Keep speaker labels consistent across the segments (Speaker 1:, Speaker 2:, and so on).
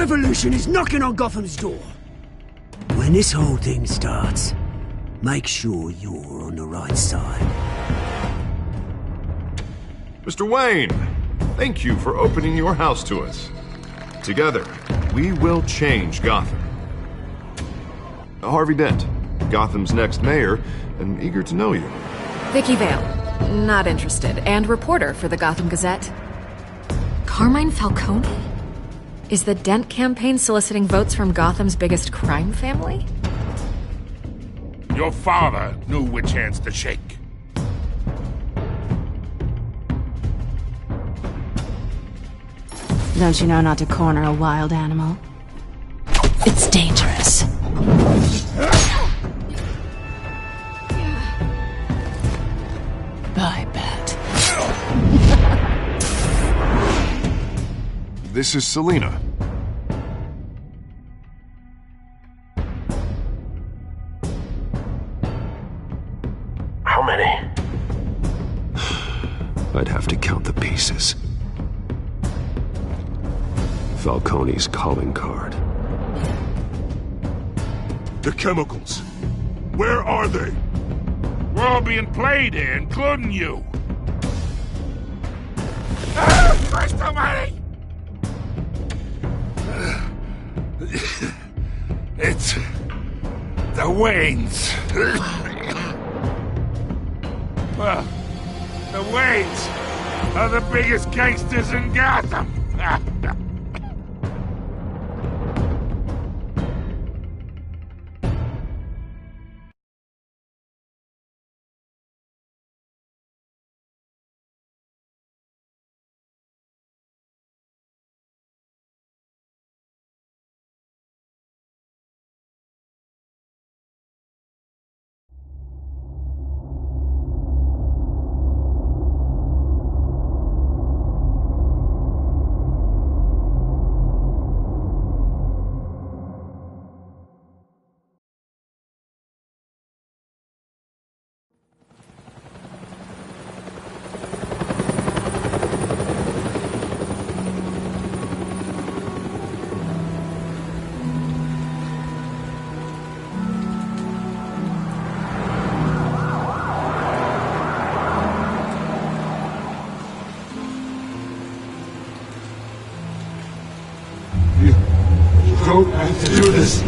Speaker 1: revolution is knocking on Gotham's door. When this whole thing starts, make sure you're on the right side.
Speaker 2: Mr. Wayne, thank you for opening your house to us. Together, we will change Gotham. Harvey Dent, Gotham's next mayor, and eager to know you.
Speaker 3: Vicky Vale, not interested, and reporter for the Gotham Gazette. Carmine Falcone? Is the Dent campaign soliciting votes from Gotham's biggest crime family?
Speaker 4: Your father knew which hands to shake.
Speaker 5: Don't you know not to corner a wild animal? It's dangerous. I bet.
Speaker 2: This is Selina.
Speaker 6: How many?
Speaker 7: I'd have to count the pieces. Falcone's calling card.
Speaker 4: The chemicals. Where are they? We're all being played here, including you. Christ almighty! It's the Waynes. Well, the Waynes are the biggest gangsters in Gotham.
Speaker 8: Don't have to do this.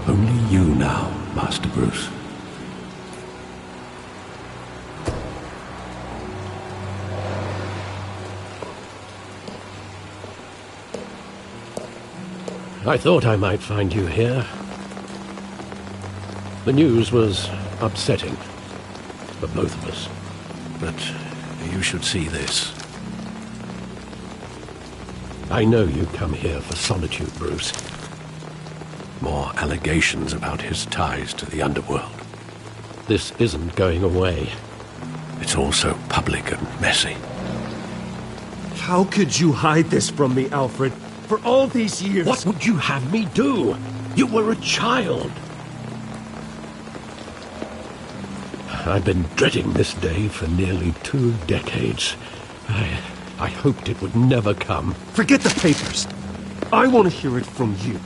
Speaker 7: Only you now, Master Bruce.
Speaker 6: I thought I might find you here. The news was upsetting for both of us. But you should see this. I know you come here for solitude, Bruce. More allegations about his ties to the underworld. This isn't going away. It's all so public and messy.
Speaker 9: How could you hide this from me, Alfred? For all these years...
Speaker 6: What would you have me do? You were a child. I've been dreading this day for nearly 2 decades. I hoped it would never come.
Speaker 9: Forget the papers. I want to hear it from you.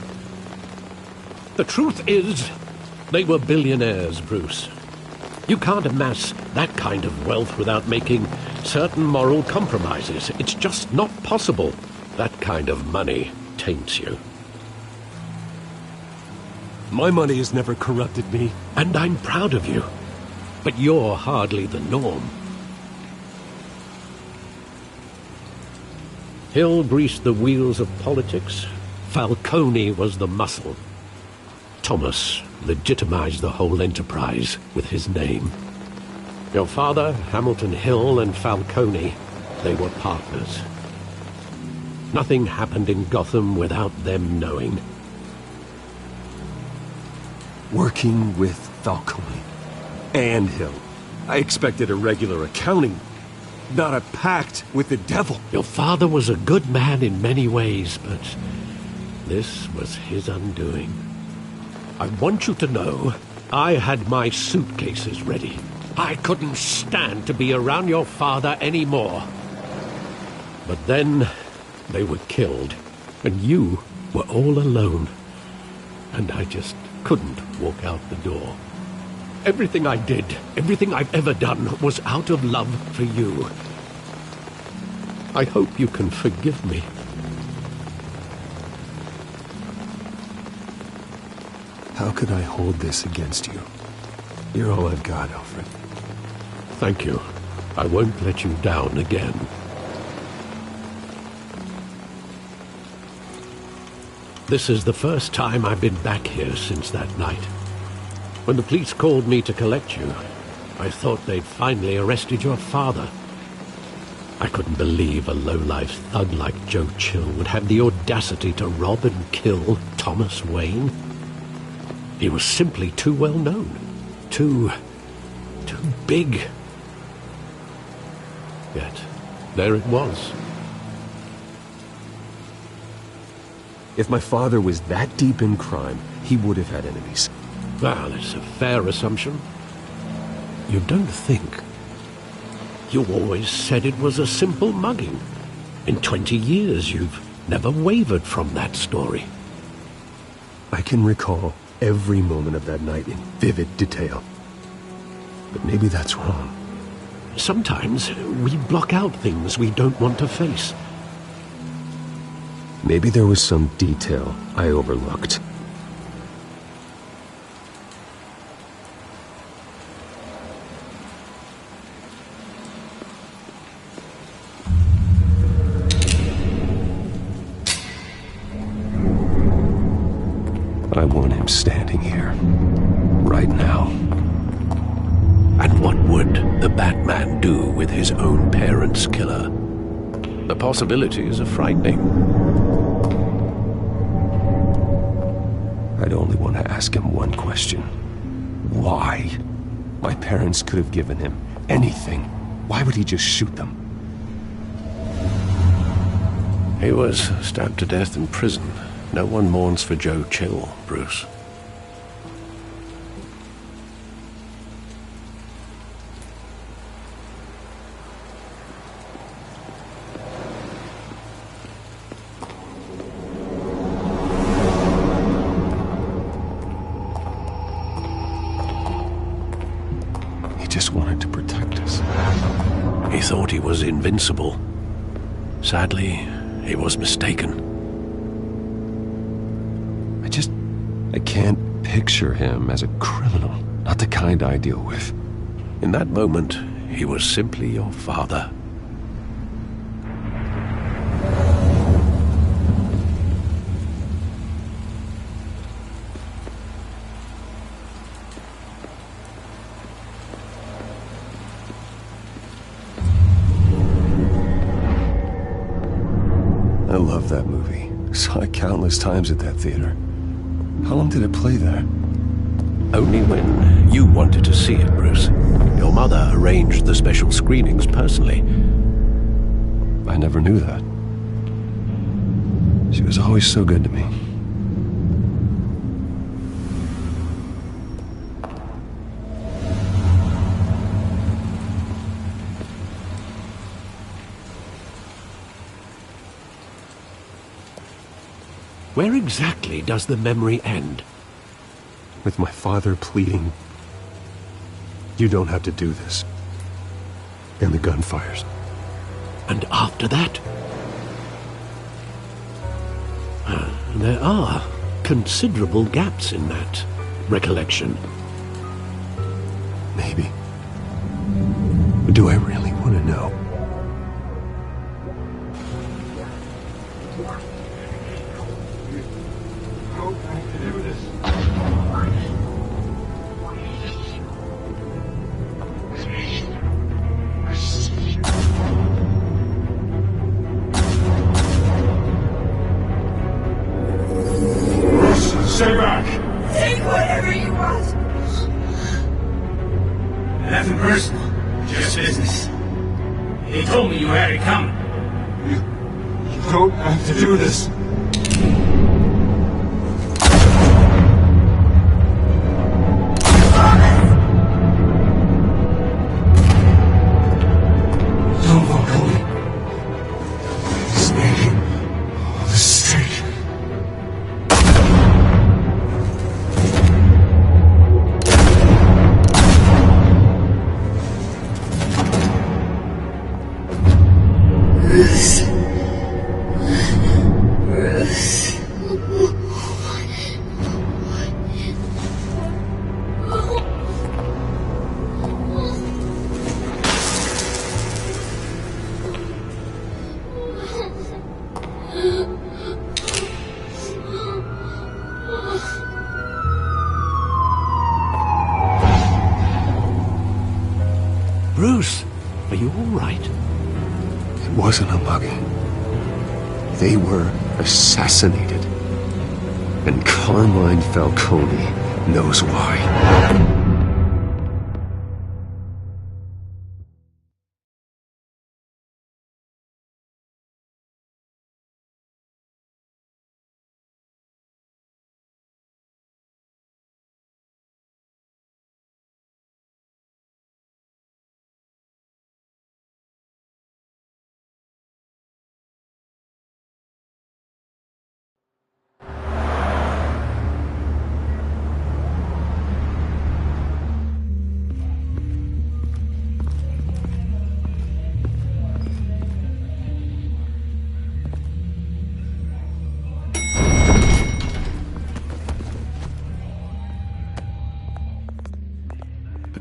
Speaker 6: The truth is, they were billionaires, Bruce. You can't amass that kind of wealth without making certain moral compromises. It's just not possible. That kind of money taints you.
Speaker 9: My money has never corrupted me.
Speaker 6: And I'm proud of you. But you're hardly the norm. Hill greased the wheels of politics. Falcone was the muscle. Thomas legitimized the whole enterprise with his name. Your father, Hamilton Hill, and Falcone, they were partners. Nothing happened in Gotham without them knowing.
Speaker 9: Working with Falcone and Hill. I expected a regular accounting, not a pact with the devil.
Speaker 6: Your father was a good man in many ways, but this was his undoing. I want you to know, I had my suitcases ready. I couldn't stand to be around your father anymore. But then, they were killed. And you were all alone. And I just couldn't walk out the door. Everything I did, everything I've ever done, was out of love for you. I hope you can forgive me.
Speaker 9: How could I hold this against you? You're all I've got, Alfred.
Speaker 6: Thank you. I won't let you down again. This is the first time I've been back here since that night. When the police called me to collect you, I thought they'd finally arrested your father. I couldn't believe a low-life thug like Joe Chill would have the audacity to rob and kill Thomas Wayne. He was simply too well known. Too big. Yet, there it was.
Speaker 9: If my father was that deep in crime, he would have had enemies.
Speaker 6: Well, it's a fair assumption. You don't think. You always said it was a simple mugging. In 20 years, you've never wavered from that story.
Speaker 9: I can recall every moment of that night in vivid detail. But maybe that's wrong.
Speaker 6: Sometimes we block out things we don't want to face.
Speaker 9: Maybe there was some detail I overlooked. I want him standing here, right now.
Speaker 6: And what would the Batman do with his own parents' killer? The possibilities are frightening.
Speaker 9: I'd only want to ask him one question. Why? My parents could have given him anything. Why would he just shoot them?
Speaker 6: He was stabbed to death in prison. No one mourns for Joe Chill, Bruce.
Speaker 9: He just wanted to protect us.
Speaker 6: He thought he was invincible. Sadly, he was mistaken.
Speaker 9: I can't picture him as a criminal, not the kind I deal with.
Speaker 6: In that moment, he was simply your father.
Speaker 9: I love that movie. Saw it countless times at that theater. How long did it play there?
Speaker 6: Only when you wanted to see it, Bruce. Your mother arranged the special screenings personally.
Speaker 9: I never knew that. She was always so good to me.
Speaker 6: Where exactly does the memory end?
Speaker 9: With my father pleading, "You don't have to do this." And the gun fires.
Speaker 6: And after that? There are considerable gaps in that recollection.
Speaker 9: Maybe. But do I really want to know?
Speaker 8: Stay back!
Speaker 1: Take whatever you want!
Speaker 10: Nothing personal, just business. He told me you had it coming.
Speaker 8: You don't have to do this. Don't walk away. This man, this street.
Speaker 10: Bruce. Bruce.
Speaker 6: Bruce, are you all right?
Speaker 9: It wasn't a mug. They were assassinated. And Carmine Falcone knows why.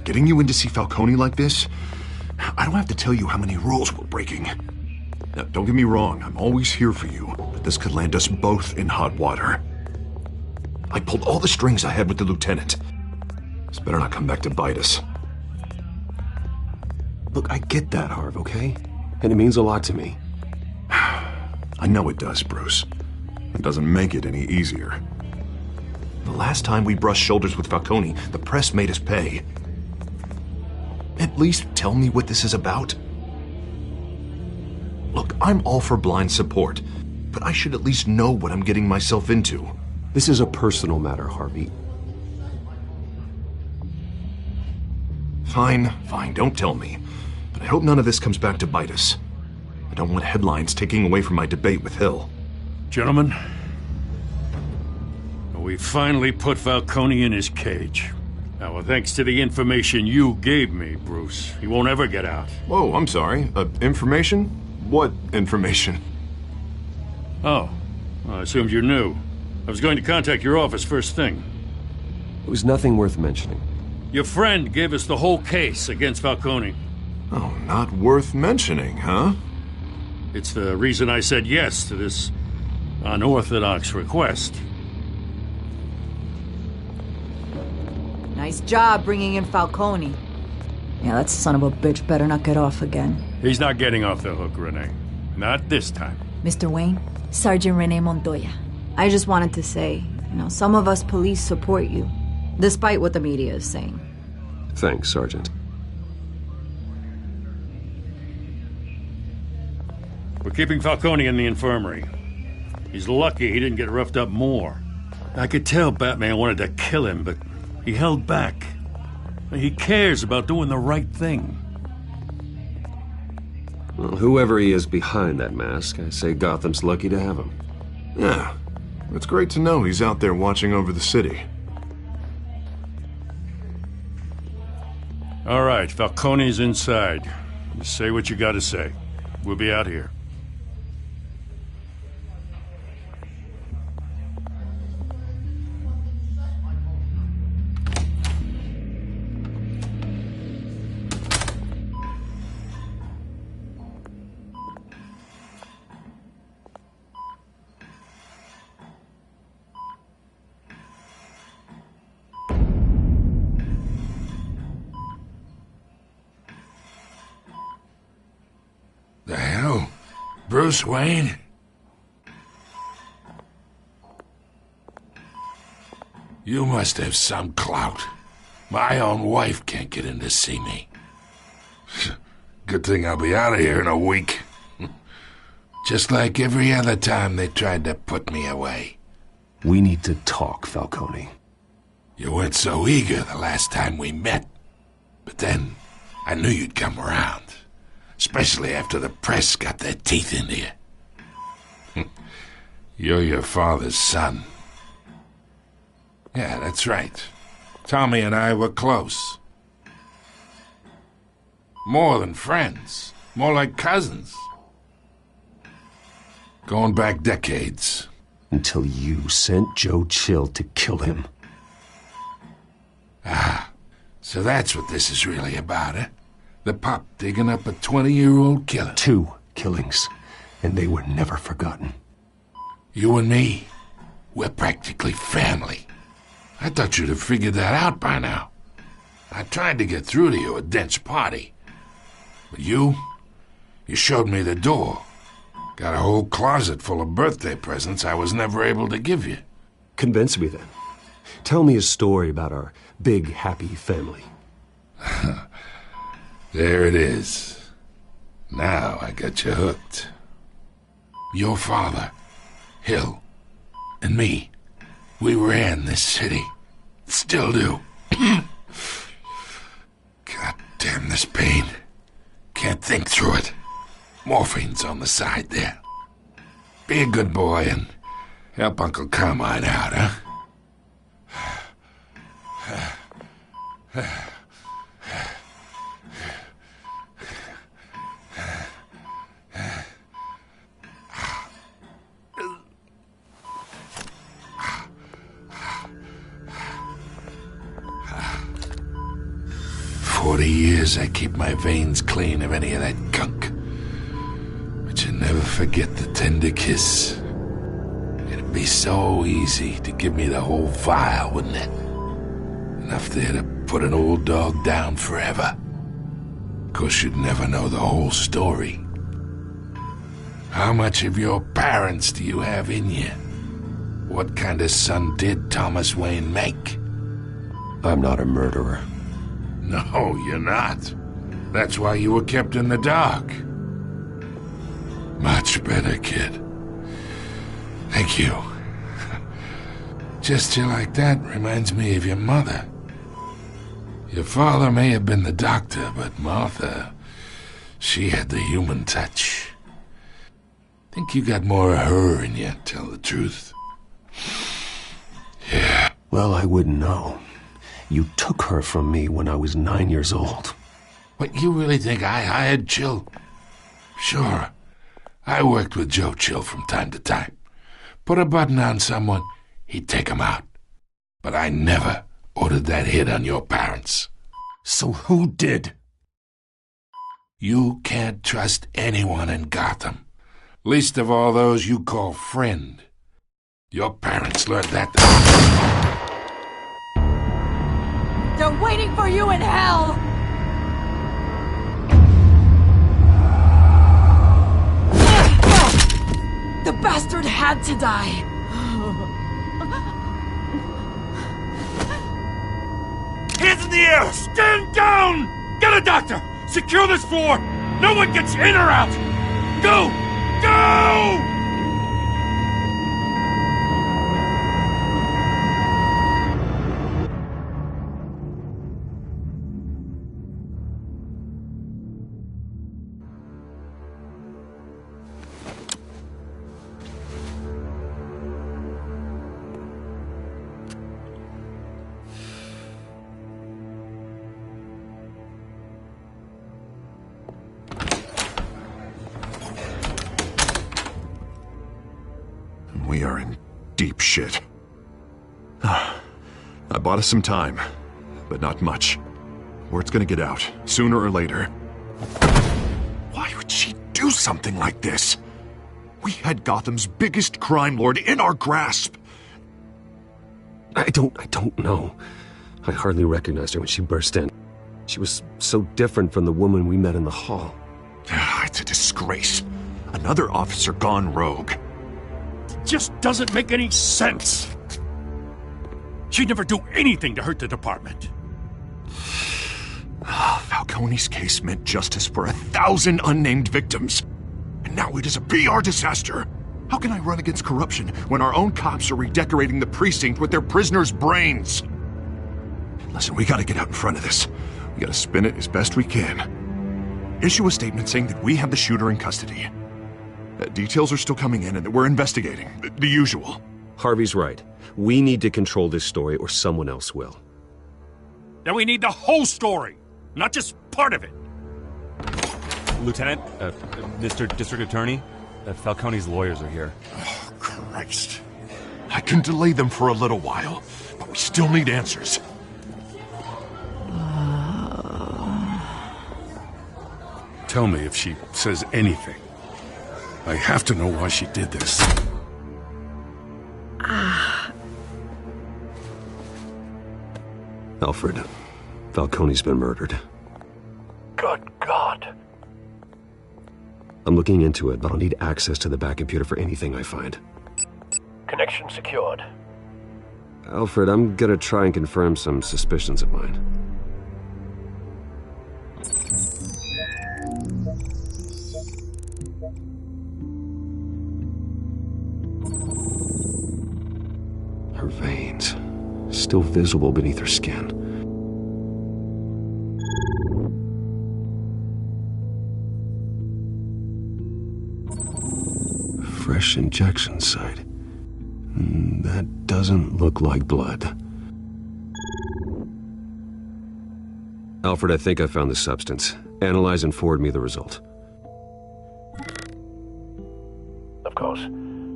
Speaker 2: Getting you in to see Falcone like this? I don't have to tell you how many rules we're breaking. Now, don't get me wrong, I'm always here for you, but this could land us both in hot water. I pulled all the strings I had with the lieutenant. This better not come back to bite us.
Speaker 9: Look, I get that, Harv, okay? And it means a lot to me.
Speaker 2: I know it does, Bruce. It doesn't make it any easier. The last time we brushed shoulders with Falcone, the press made us pay. At least tell me what this is about. Look, I'm all for blind support, but I should at least know what I'm getting myself into.
Speaker 9: This is a personal matter, Harvey.
Speaker 2: Fine, don't tell me. But I hope none of this comes back to bite us. I don't want headlines taking away from my debate with Hill.
Speaker 4: Gentlemen, we finally put Falcone in his cage. Now, well, thanks to the information you gave me, Bruce, he won't ever get out.
Speaker 2: Whoa, I'm sorry. Information? What information?
Speaker 4: Oh, well, I assumed you knew. I was going to contact your office first thing.
Speaker 9: It was nothing worth mentioning.
Speaker 4: Your friend gave us the whole case against Falcone.
Speaker 2: Oh, not worth mentioning, huh?
Speaker 4: It's the reason I said yes to this unorthodox request.
Speaker 11: Nice job bringing in Falcone. Yeah, that son of a bitch better not get off again.
Speaker 4: He's not getting off the hook, Renee. Not this time.
Speaker 11: Mr. Wayne, Sergeant Renee Montoya. I just wanted to say, some of us police support you, despite what the media is saying.
Speaker 9: Thanks, Sergeant.
Speaker 4: We're keeping Falcone in the infirmary. He's lucky he didn't get roughed up more. I could tell Batman wanted to kill him, but he held back. He cares about doing the right thing.
Speaker 9: Well, whoever he is behind that mask, I say Gotham's lucky to have him.
Speaker 2: Yeah, it's great to know he's out there watching over the city.
Speaker 4: All right, Falcone's inside. Just say what you gotta say. We'll be out here.
Speaker 12: The hell? Bruce Wayne? You must have some clout. My own wife can't get in to see me. Good thing I'll be out of here in a week. Just like every other time they tried to put me away.
Speaker 9: We need to talk, Falcone.
Speaker 12: You weren't so eager the last time we met. But then, I knew you'd come around. Especially after the press got their teeth into you. You're your father's son. Yeah, that's right. Tommy and I were close. More than friends. More like cousins. Going back decades.
Speaker 9: Until you sent Joe Chill to kill him.
Speaker 12: Ah, so that's what this is really about, eh? The pup digging up a 20-year-old killer.
Speaker 9: 2 killings, and they were never forgotten.
Speaker 12: You and me, we're practically family. I thought you'd have figured that out by now. I tried to get through to you at Dent's party. But you showed me the door. Got a whole closet full of birthday presents I was never able to give you.
Speaker 9: Convince me then. Tell me a story about our big, happy family.
Speaker 12: There it is. Now I got you hooked. Your father, Hill, and me, we ran this city. Still do. God damn this pain. Can't think through it. Morphine's on the side there. Be a good boy and help Uncle Carmine out, huh? 40 years I keep my veins clean of any of that gunk. But you never forget the tender kiss. It'd be so easy to give me the whole vial, wouldn't it? Enough there to put an old dog down forever. Of course, you'd never know the whole story. How much of your parents do you have in you? What kind of son did Thomas Wayne make?
Speaker 9: I'm not a murderer.
Speaker 12: No, you're not. That's why you were kept in the dark. Much better, kid. Thank you. Gesture like that reminds me of your mother. Your father may have been the doctor, but Martha, she had the human touch. Think you got more of her in you, tell the truth. Yeah.
Speaker 9: Well, I wouldn't know. You took her from me when I was 9 years old.
Speaker 12: What, you really think I hired Chill? Sure. I worked with Joe Chill from time to time. Put a button on someone, he'd take him out. But I never ordered that hit on your parents.
Speaker 9: So who did?
Speaker 12: You can't trust anyone in Gotham. Least of all those you call friend. Your parents learned that.
Speaker 11: They're waiting for you in hell! The bastard had to die!
Speaker 4: Hands in the air! Stand down! Get a doctor! Secure this floor! No one gets in or out! Go! Go!
Speaker 2: We are in deep shit. I bought us some time, but not much. Word's gonna get out, sooner or later. Why would she do something like this? We had Gotham's biggest crime lord in our grasp.
Speaker 9: I don't know. I hardly recognized her when she burst in. She was so different from the woman we met in the hall.
Speaker 2: It's a disgrace. Another officer gone rogue.
Speaker 4: Just doesn't make any sense. She'd never do anything to hurt the department.
Speaker 2: Falcone's case meant justice for 1,000 unnamed victims. And now it is a PR disaster. How can I run against corruption when our own cops are redecorating the precinct with their prisoners' brains? Listen, we gotta get out in front of this. We gotta spin it as best we can. Issue a statement saying that we have the shooter in custody. Details are still coming in and that we're investigating. The usual.
Speaker 9: Harvey's right. We need to control this story or someone else will.
Speaker 4: Then we need the whole story, not just part of it.
Speaker 13: Lieutenant, Mr. District Attorney,
Speaker 9: that Falcone's lawyers are here.
Speaker 2: Oh, Christ. I can delay them for a little while, but we still need answers.
Speaker 4: Tell me if she says anything. I have to know why she did this.
Speaker 7: Alfred, Falcone's been murdered.
Speaker 6: Good God.
Speaker 7: I'm looking into it, but I'll need access to the back computer for anything I find.
Speaker 6: Connection secured.
Speaker 7: Alfred, I'm gonna try and confirm some suspicions of mine. Her veins, still visible beneath her skin. Fresh injection site. That doesn't look like blood. Alfred, I think I found the substance. Analyze and forward me the result.
Speaker 6: Of course.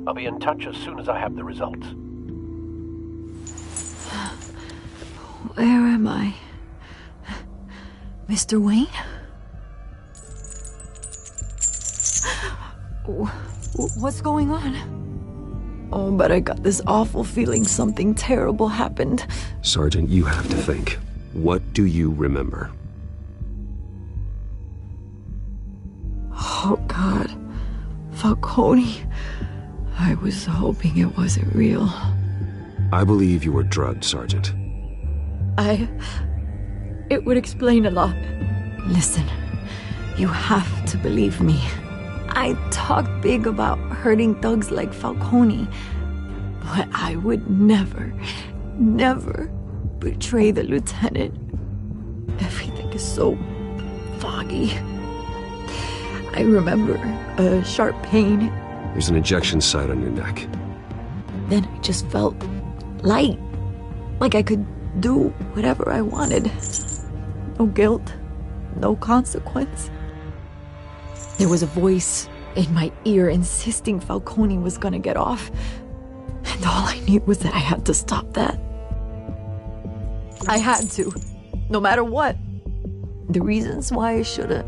Speaker 6: I'll be in touch as soon as I have the results.
Speaker 11: Where am I? Mr. Wayne? What's going on? Oh, but I got this awful feeling something terrible happened.
Speaker 7: Sergeant, you have to think. What do you remember?
Speaker 11: Oh, God. Falcone. I was hoping it wasn't real.
Speaker 7: I believe you were drugged, Sergeant.
Speaker 11: It would explain a lot. Listen, you have to believe me. I talk big about hurting thugs like Falcone, but I would never betray the lieutenant. Everything is so foggy. I remember a sharp pain.
Speaker 7: There's an injection site on your neck.
Speaker 11: Then I just felt light, like I could do whatever I wanted. No guilt, no consequence. There was a voice in my ear insisting Falcone was gonna get off. And all I knew was that I had to stop that. I had to, no matter what. The reasons why I shouldn't,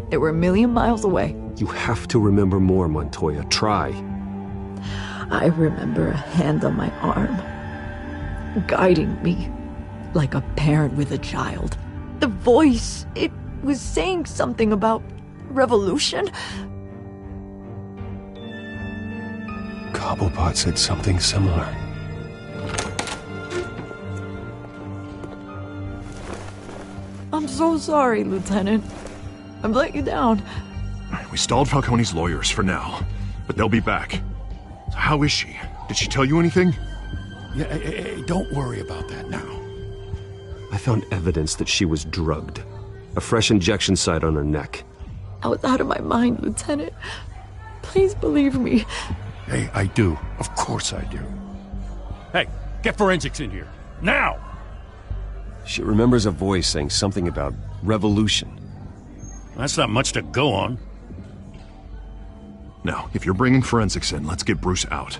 Speaker 11: they were a million miles away.
Speaker 7: You have to remember more, Montoya. Try.
Speaker 11: I remember a hand on my arm, guiding me like a parent with a child. The voice, it was saying something about revolution.
Speaker 9: Cobblepot said something similar.
Speaker 11: I'm so sorry, Lieutenant. I've let you down.
Speaker 2: We stalled Falcone's lawyers for now, but they'll be back. How is she? Did she tell you anything?
Speaker 4: Yeah, hey, don't worry about that now.
Speaker 7: I found evidence that she was drugged. A fresh injection site on her neck.
Speaker 11: I was out of my mind, Lieutenant. Please believe me.
Speaker 4: Hey, I do. Of course I do. Hey, get forensics in here. Now!
Speaker 9: She remembers a voice saying something about revolution.
Speaker 4: That's not much to go on.
Speaker 2: Now, if you're bringing forensics in, let's get Bruce out.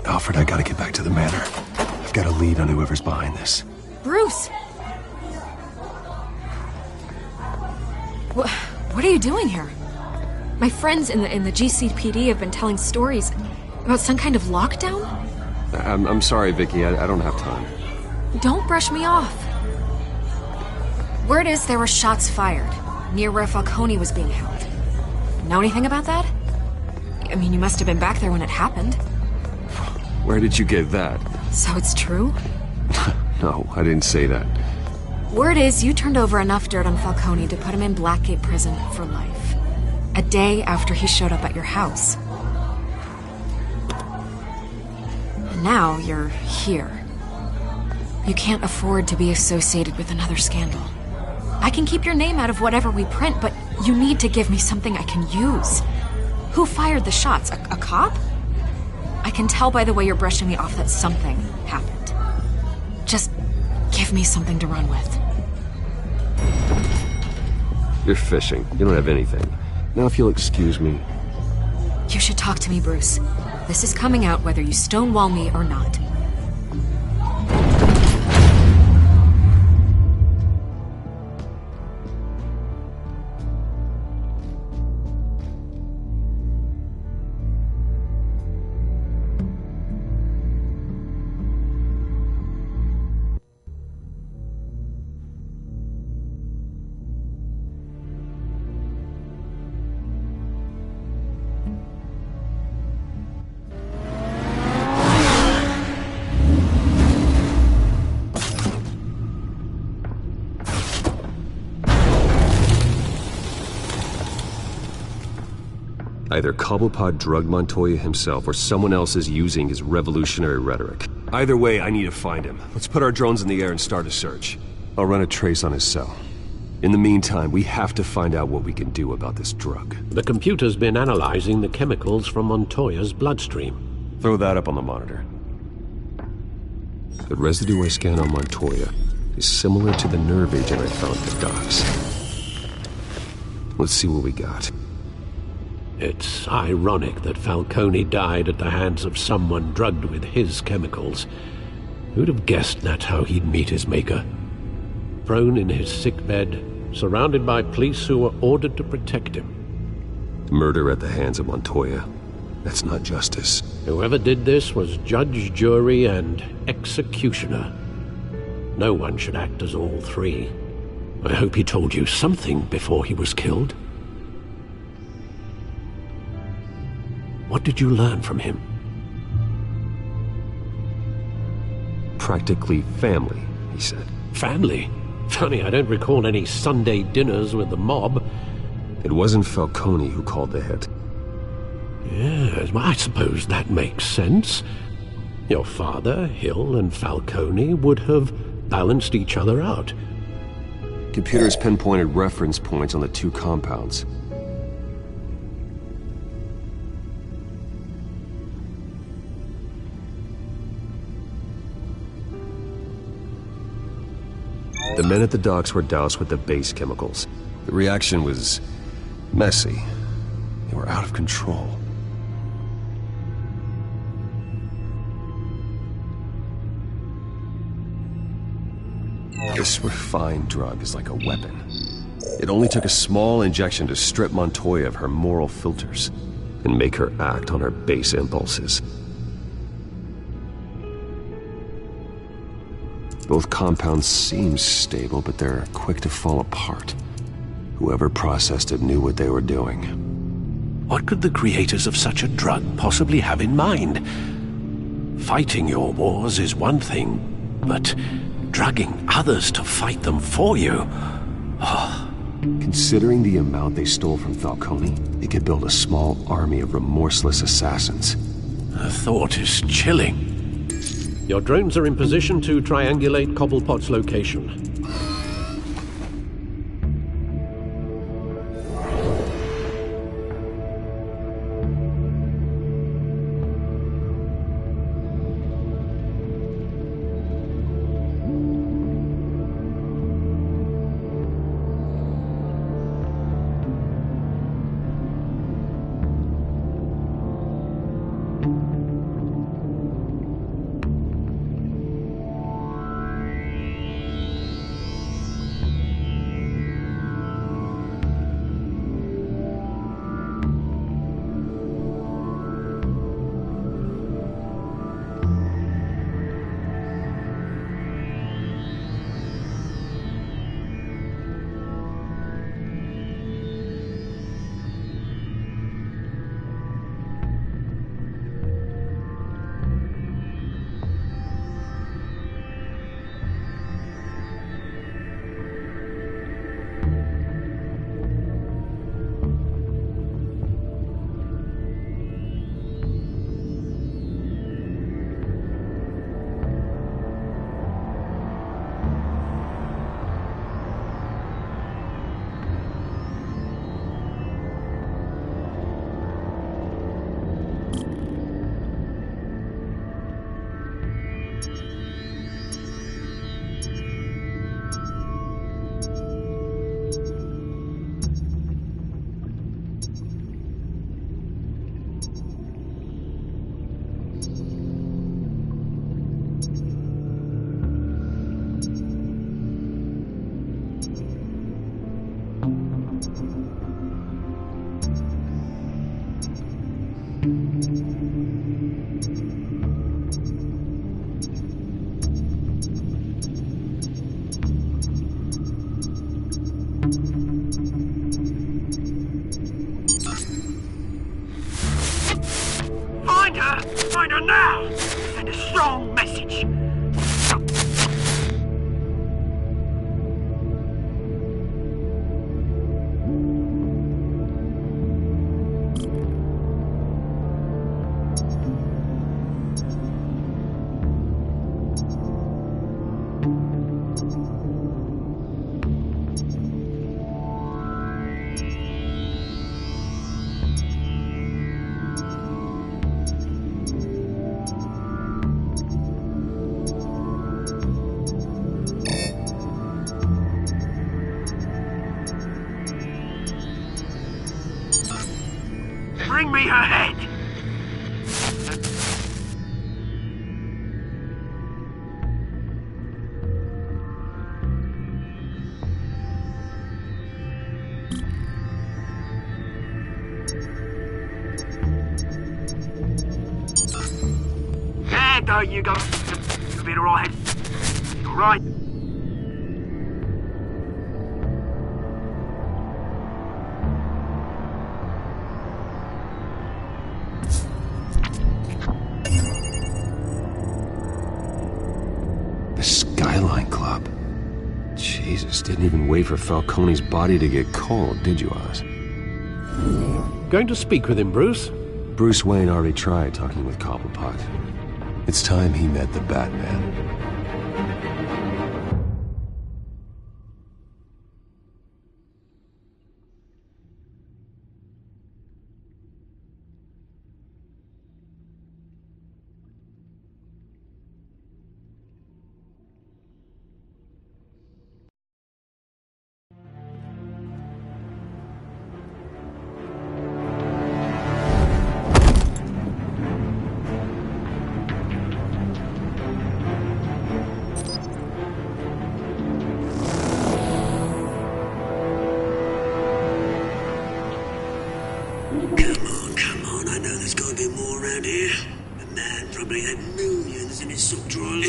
Speaker 9: Alfred, I gotta get back to the manor. I've got a lead on whoever's behind this.
Speaker 3: Bruce! What are you doing here? My friends in the GCPD have been telling stories about some kind of lockdown?
Speaker 7: I'm sorry, Vicky. I don't have time.
Speaker 3: Don't brush me off. Word is there were shots fired near where Falcone was being held. Know anything about that? I mean, you must have been back there when it happened.
Speaker 7: Where did you get that?
Speaker 3: So it's true?
Speaker 7: No, I didn't say that.
Speaker 3: Word is you turned over enough dirt on Falcone to put him in Blackgate Prison for life. A day after he showed up at your house. And now you're here. You can't afford to be associated with another scandal. I can keep your name out of whatever we print, but you need to give me something I can use. Who fired the shots? A cop? I can tell by the way you're brushing me off that something happened. Just give me something to run with.
Speaker 7: You're fishing. You don't have anything. Now if you'll excuse me.
Speaker 3: You should talk to me, Bruce. This is coming out whether you stonewall me or not.
Speaker 7: Either Cobblepot drugged Montoya himself, or someone else is using his revolutionary rhetoric. Either way, I need to find him. Let's put our drones in the air and start a search. I'll run a trace on his cell. In the meantime, we have to find out what we can do about this drug.
Speaker 6: The computer's been analyzing the chemicals from Montoya's bloodstream.
Speaker 7: Throw that up on the monitor. The residue I scan on Montoya is similar to the nerve agent I found at the docks. Let's see what we got.
Speaker 6: It's ironic that Falcone died at the hands of someone drugged with his chemicals. Who'd have guessed that's how he'd meet his maker? Prone in his sickbed, surrounded by police who were ordered to protect him.
Speaker 7: Murder at the hands of Montoya. That's not justice.
Speaker 6: Whoever did this was judge, jury, and executioner. No one should act as all three. I hope he told you something before he was killed. What did you learn from him?
Speaker 7: Practically family, he said.
Speaker 6: Family? Funny, I don't recall any Sunday dinners with the mob.
Speaker 7: It wasn't Falcone who called the hit.
Speaker 6: Yes, well, I suppose that makes sense. Your father, Hill, and Falcone would have balanced each other out.
Speaker 7: Computers pinpointed reference points on the two compounds. The men at the docks were doused with the base chemicals. The reaction was messy. They were out of control. This refined drug is like a weapon. It only took a small injection to strip Montoya of her moral filters and make her act on her base impulses. Both compounds seem stable, but they're quick to fall apart. Whoever processed it knew what they were doing.
Speaker 6: What could the creators of such a drug possibly have in mind? Fighting your wars is one thing, but drugging others to fight them for you? Oh.
Speaker 7: Considering the amount they stole from Falcone, they could build a small army of remorseless assassins.
Speaker 6: The thought is chilling. Your drones are in position to triangulate Cobblepot's location.
Speaker 1: Find her! Find her now! Send a strong message! Bring me her head! There you go. You'll be alright. Right.
Speaker 7: Skyline Club. Jesus, didn't even wait for Falcone's body to get cold, did you, Oz?
Speaker 6: Going to speak with him, Bruce?
Speaker 7: Bruce Wayne already tried talking with Cobblepot. It's time he met the Batman.
Speaker 1: Come on, I know there's gotta be more around here. The man probably had millions in his sock drawer alone.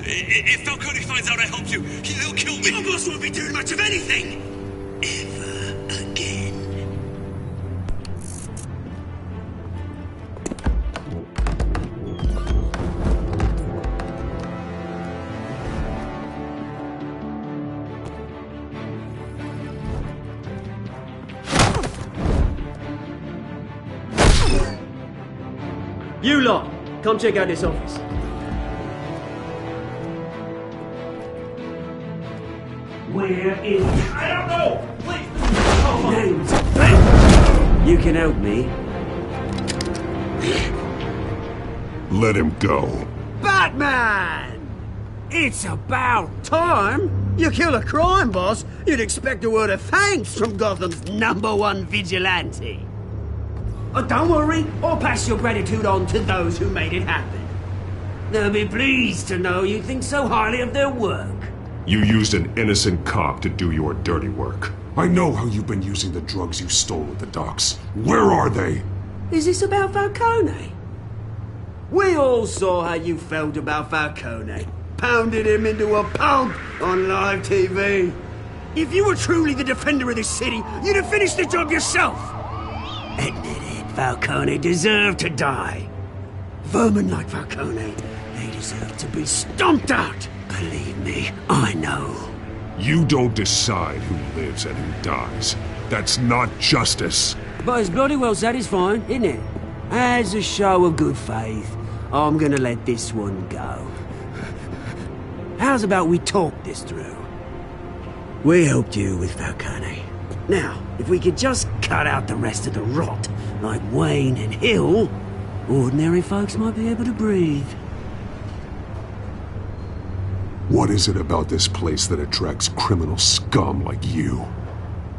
Speaker 9: If Falcone finds out I helped you, he'll kill me.
Speaker 1: Your boss won't be doing much of anything! Ever again.
Speaker 13: You lot, come check out this office.
Speaker 1: Where is...
Speaker 9: I don't know! Please!
Speaker 1: Names. You can help me.
Speaker 2: Let him go.
Speaker 1: Batman! It's about time! You kill a crime boss, you'd expect a word of thanks from Gotham's #1 vigilante. Oh, don't worry, I'll pass your gratitude on to those who made it happen. They'll be pleased to know you think so highly of their work.
Speaker 2: You used an innocent cop to do your dirty work. I know how you've been using the drugs you stole at the docks. Where are they?
Speaker 1: Is this about Falcone? We all saw how you felt about Falcone. Pounded him into a pulp on live TV. If you were truly the defender of this city, you'd have finished the job yourself. Admit it, Falcone deserved to die. Vermin like Falcone, they deserve to be stomped out. Believe me, I know.
Speaker 2: You don't decide who lives and who dies. That's not justice.
Speaker 1: But it's bloody well satisfying, isn't it? As a show of good faith, I'm gonna let this one go. How's about we talk this through? We helped you with Falcone. Now, if we could just cut out the rest of the rot, like Wayne and Hill, ordinary folks might be able to breathe.
Speaker 2: What is it about this place that attracts criminal scum like you?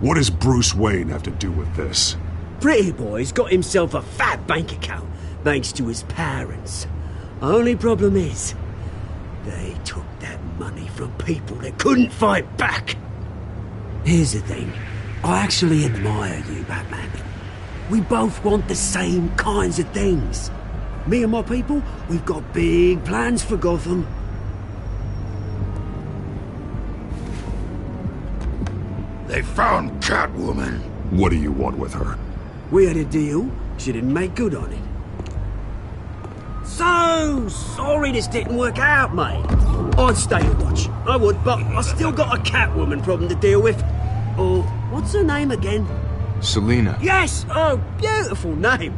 Speaker 2: What does Bruce Wayne have to do with this?
Speaker 1: Pretty Boy's got himself a fat bank account, thanks to his parents. Only problem is, they took that money from people that couldn't fight back. Here's the thing. I actually admire you, Batman. We both want the same kinds of things. Me and my people, we've got big plans for Gotham.
Speaker 12: They found Catwoman.
Speaker 2: What do you want with her?
Speaker 1: We had a deal. She didn't make good on it. So sorry this didn't work out, mate. I'd stay to watch. I would, but I still got a Catwoman problem to deal with. Oh, what's her name again?
Speaker 8: Selina.
Speaker 1: Yes! Oh, beautiful name.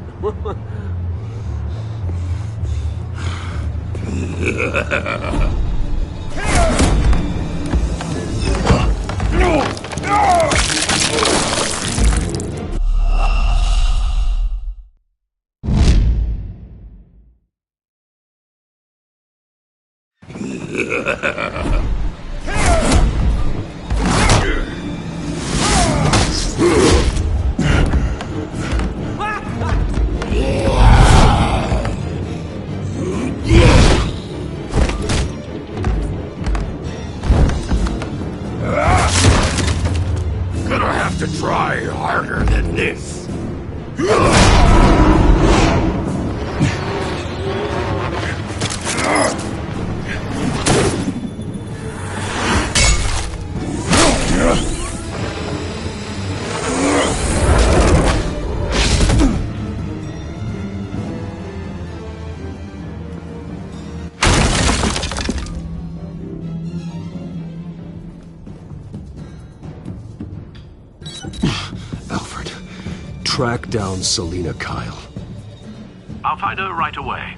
Speaker 12: Gonna have to try harder than this.
Speaker 9: Alfred, track down Selina Kyle.
Speaker 6: I'll find her right away.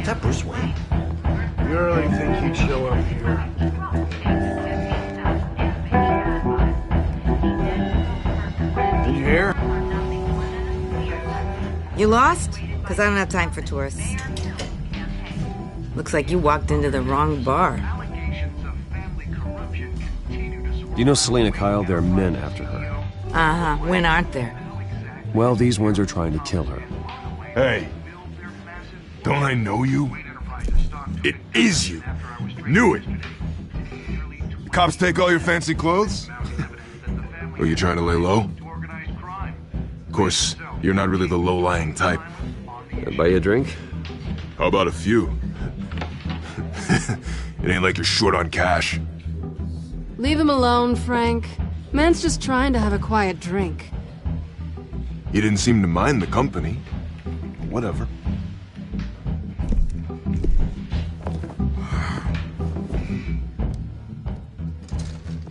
Speaker 2: Is that Bruce Wayne?
Speaker 8: You really think he'd show up here? Did you hear?
Speaker 14: You lost? Because I don't have time for tourists. Looks like you walked into the wrong bar.
Speaker 7: Do you know Selina Kyle? There are men after her.
Speaker 14: Uh-huh. When aren't there?
Speaker 7: Well, these ones are trying to kill her.
Speaker 8: Hey. Don't I know you? It is you. Knew it. The cops take all your fancy clothes? Or you trying to lay low? Of course, you're not really the low-lying type.
Speaker 7: Buy you a drink?
Speaker 8: How about a few? It ain't like you're short on cash.
Speaker 15: Leave him alone, Frank. Man's just trying to have a quiet drink.
Speaker 8: You didn't seem to mind the company. Whatever.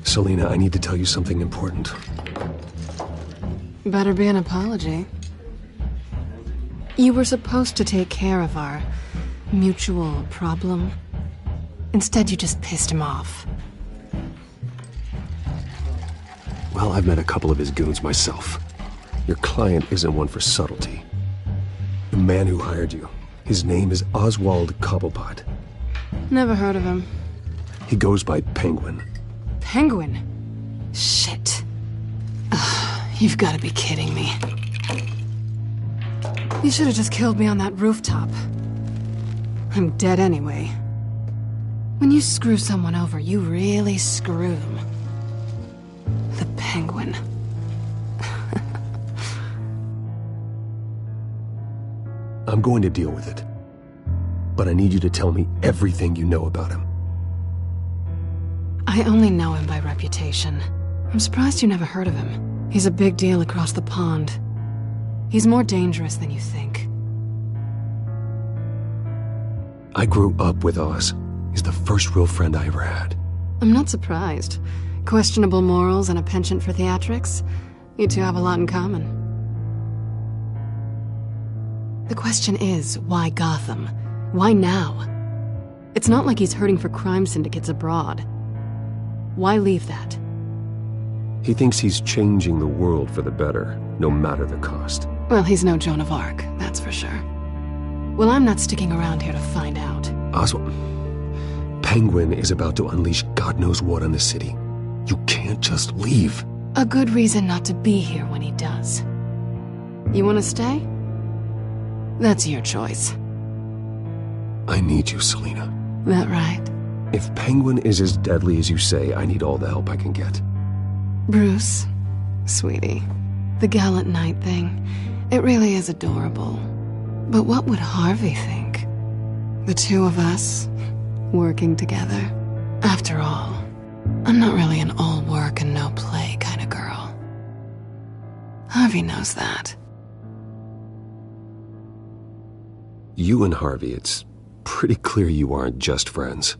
Speaker 9: Selina, I need to tell you something important.
Speaker 15: Better be an apology. You were supposed to take care of our mutual problem. Instead, you just pissed him off.
Speaker 9: Well, I've met a couple of his goons myself. Your client isn't one for subtlety. The man who hired you, his name is Oswald Cobblepot.
Speaker 15: Never heard of him.
Speaker 9: He goes by Penguin.
Speaker 15: Penguin? Shit. Ugh, you've got to be kidding me. You should have just killed me on that rooftop. I'm dead anyway. When you screw someone over, you really screw them. The Penguin.
Speaker 9: I'm going to deal with it. But I need you to tell me everything you know about him.
Speaker 15: I only know him by reputation. I'm surprised you never heard of him. He's a big deal across the pond. He's more dangerous than you think.
Speaker 9: I grew up with Oz. He's the first real friend I ever had.
Speaker 15: I'm not surprised. Questionable morals and a penchant for theatrics. You two have a lot in common. The question is, why Gotham? Why now? It's not like he's hurting for crime syndicates abroad. Why leave that?
Speaker 9: He thinks he's changing the world for the better, no matter the cost.
Speaker 15: Well, he's no Joan of Arc, that's for sure. Well, I'm not sticking around here to find out.
Speaker 9: Oswald, Penguin is about to unleash God knows what on the city. You can't just leave.
Speaker 15: A good reason not to be here when he does. You want to stay? That's your choice.
Speaker 9: I need you, Selina.
Speaker 15: That right?
Speaker 9: If Penguin is as deadly as you say, I need all the help I can get.
Speaker 15: Bruce, sweetie, the gallant knight thing, it really is adorable. But what would Harvey think? The two of us, working together. After all, I'm not really an all work and no play kind of girl. Harvey knows that.
Speaker 9: You and Harvey, it's pretty clear you aren't just friends.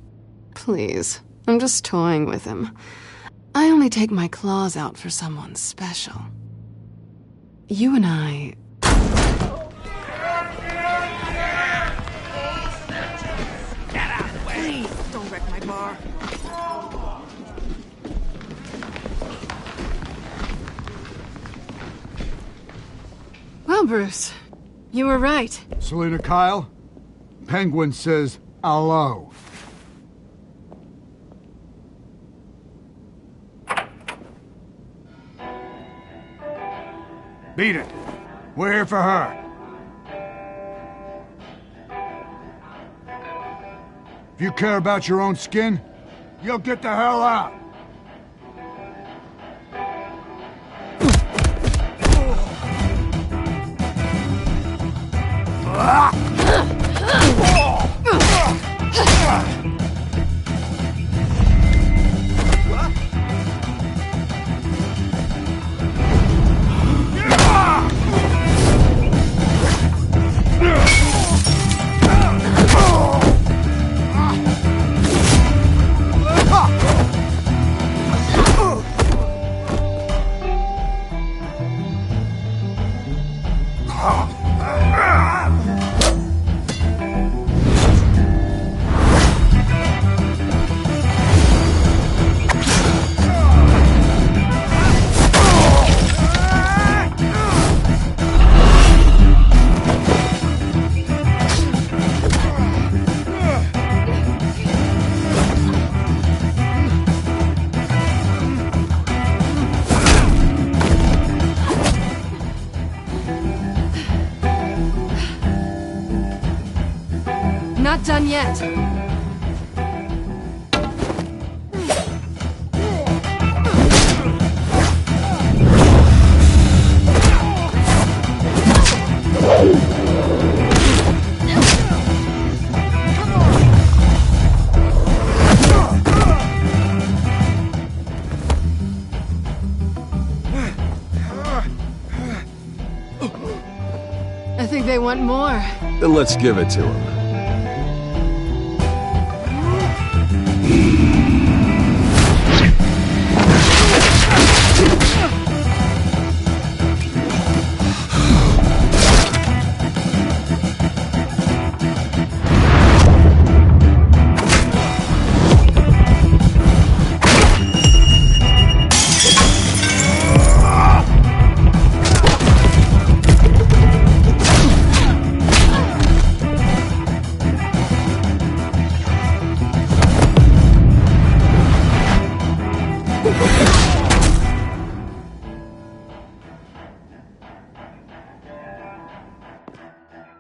Speaker 15: Please, I'm just toying with him. I only take my claws out for someone special. You and I...
Speaker 14: Get out of the way! Please, don't wreck my bar.
Speaker 15: Well, Bruce, you were right.
Speaker 16: Selina Kyle, Penguin says hello. Beat it. We're here for her. If you care about your own skin, you'll get the hell out.
Speaker 15: Not done yet. I think they want more.
Speaker 9: Then let's give it to him.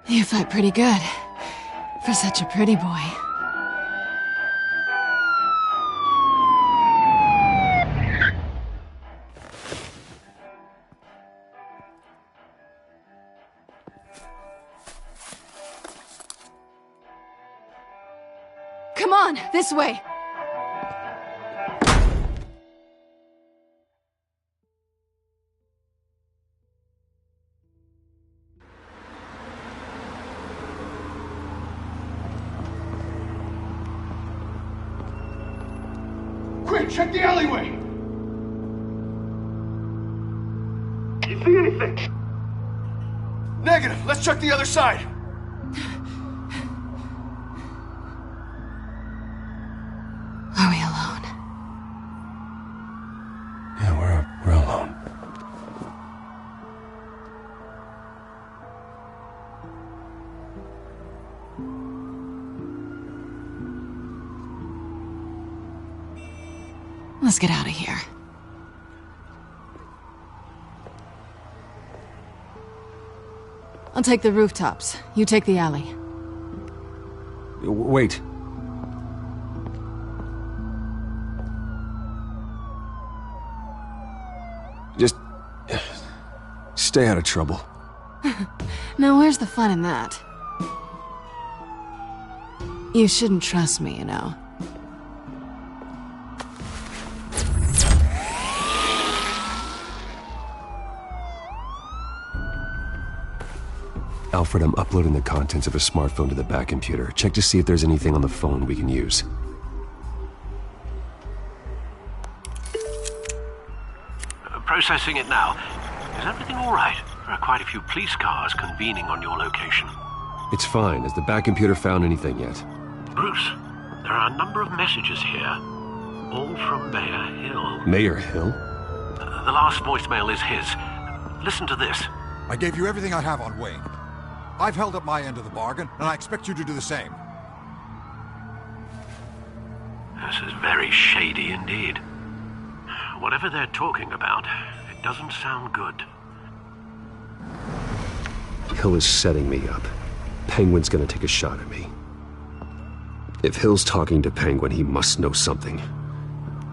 Speaker 15: You fight pretty good. For such a pretty boy. Come on, this way.
Speaker 2: Quick, check the alleyway!
Speaker 1: You see anything?
Speaker 2: Negative. Let's check the other side.
Speaker 15: Are we alone?
Speaker 9: Yeah, we're alone.
Speaker 15: Let's get out of here. I'll take the rooftops. You take the alley.
Speaker 9: Wait. Just stay out of trouble.
Speaker 15: Now where's the fun in that? You shouldn't trust me, you know.
Speaker 9: Alfred, I'm uploading the contents of a smartphone to the back computer. Check to see if there's anything on the phone we can use.
Speaker 6: Processing it now. Is everything all right? There are quite a few police cars convening on your location.
Speaker 9: It's fine. Has the back computer found anything yet?
Speaker 6: Bruce, there are a number of messages here, all from Mayor Hill.
Speaker 9: Mayor Hill?
Speaker 6: The last voicemail is his. Listen to this.
Speaker 17: I gave you everything I have on Wayne. I've held up my end of the bargain, and I expect you to do the same.
Speaker 6: This is very shady indeed. Whatever they're talking about, it doesn't sound good.
Speaker 9: Hill is setting me up. Penguin's gonna take a shot at me. If Hill's talking to Penguin, he must know something.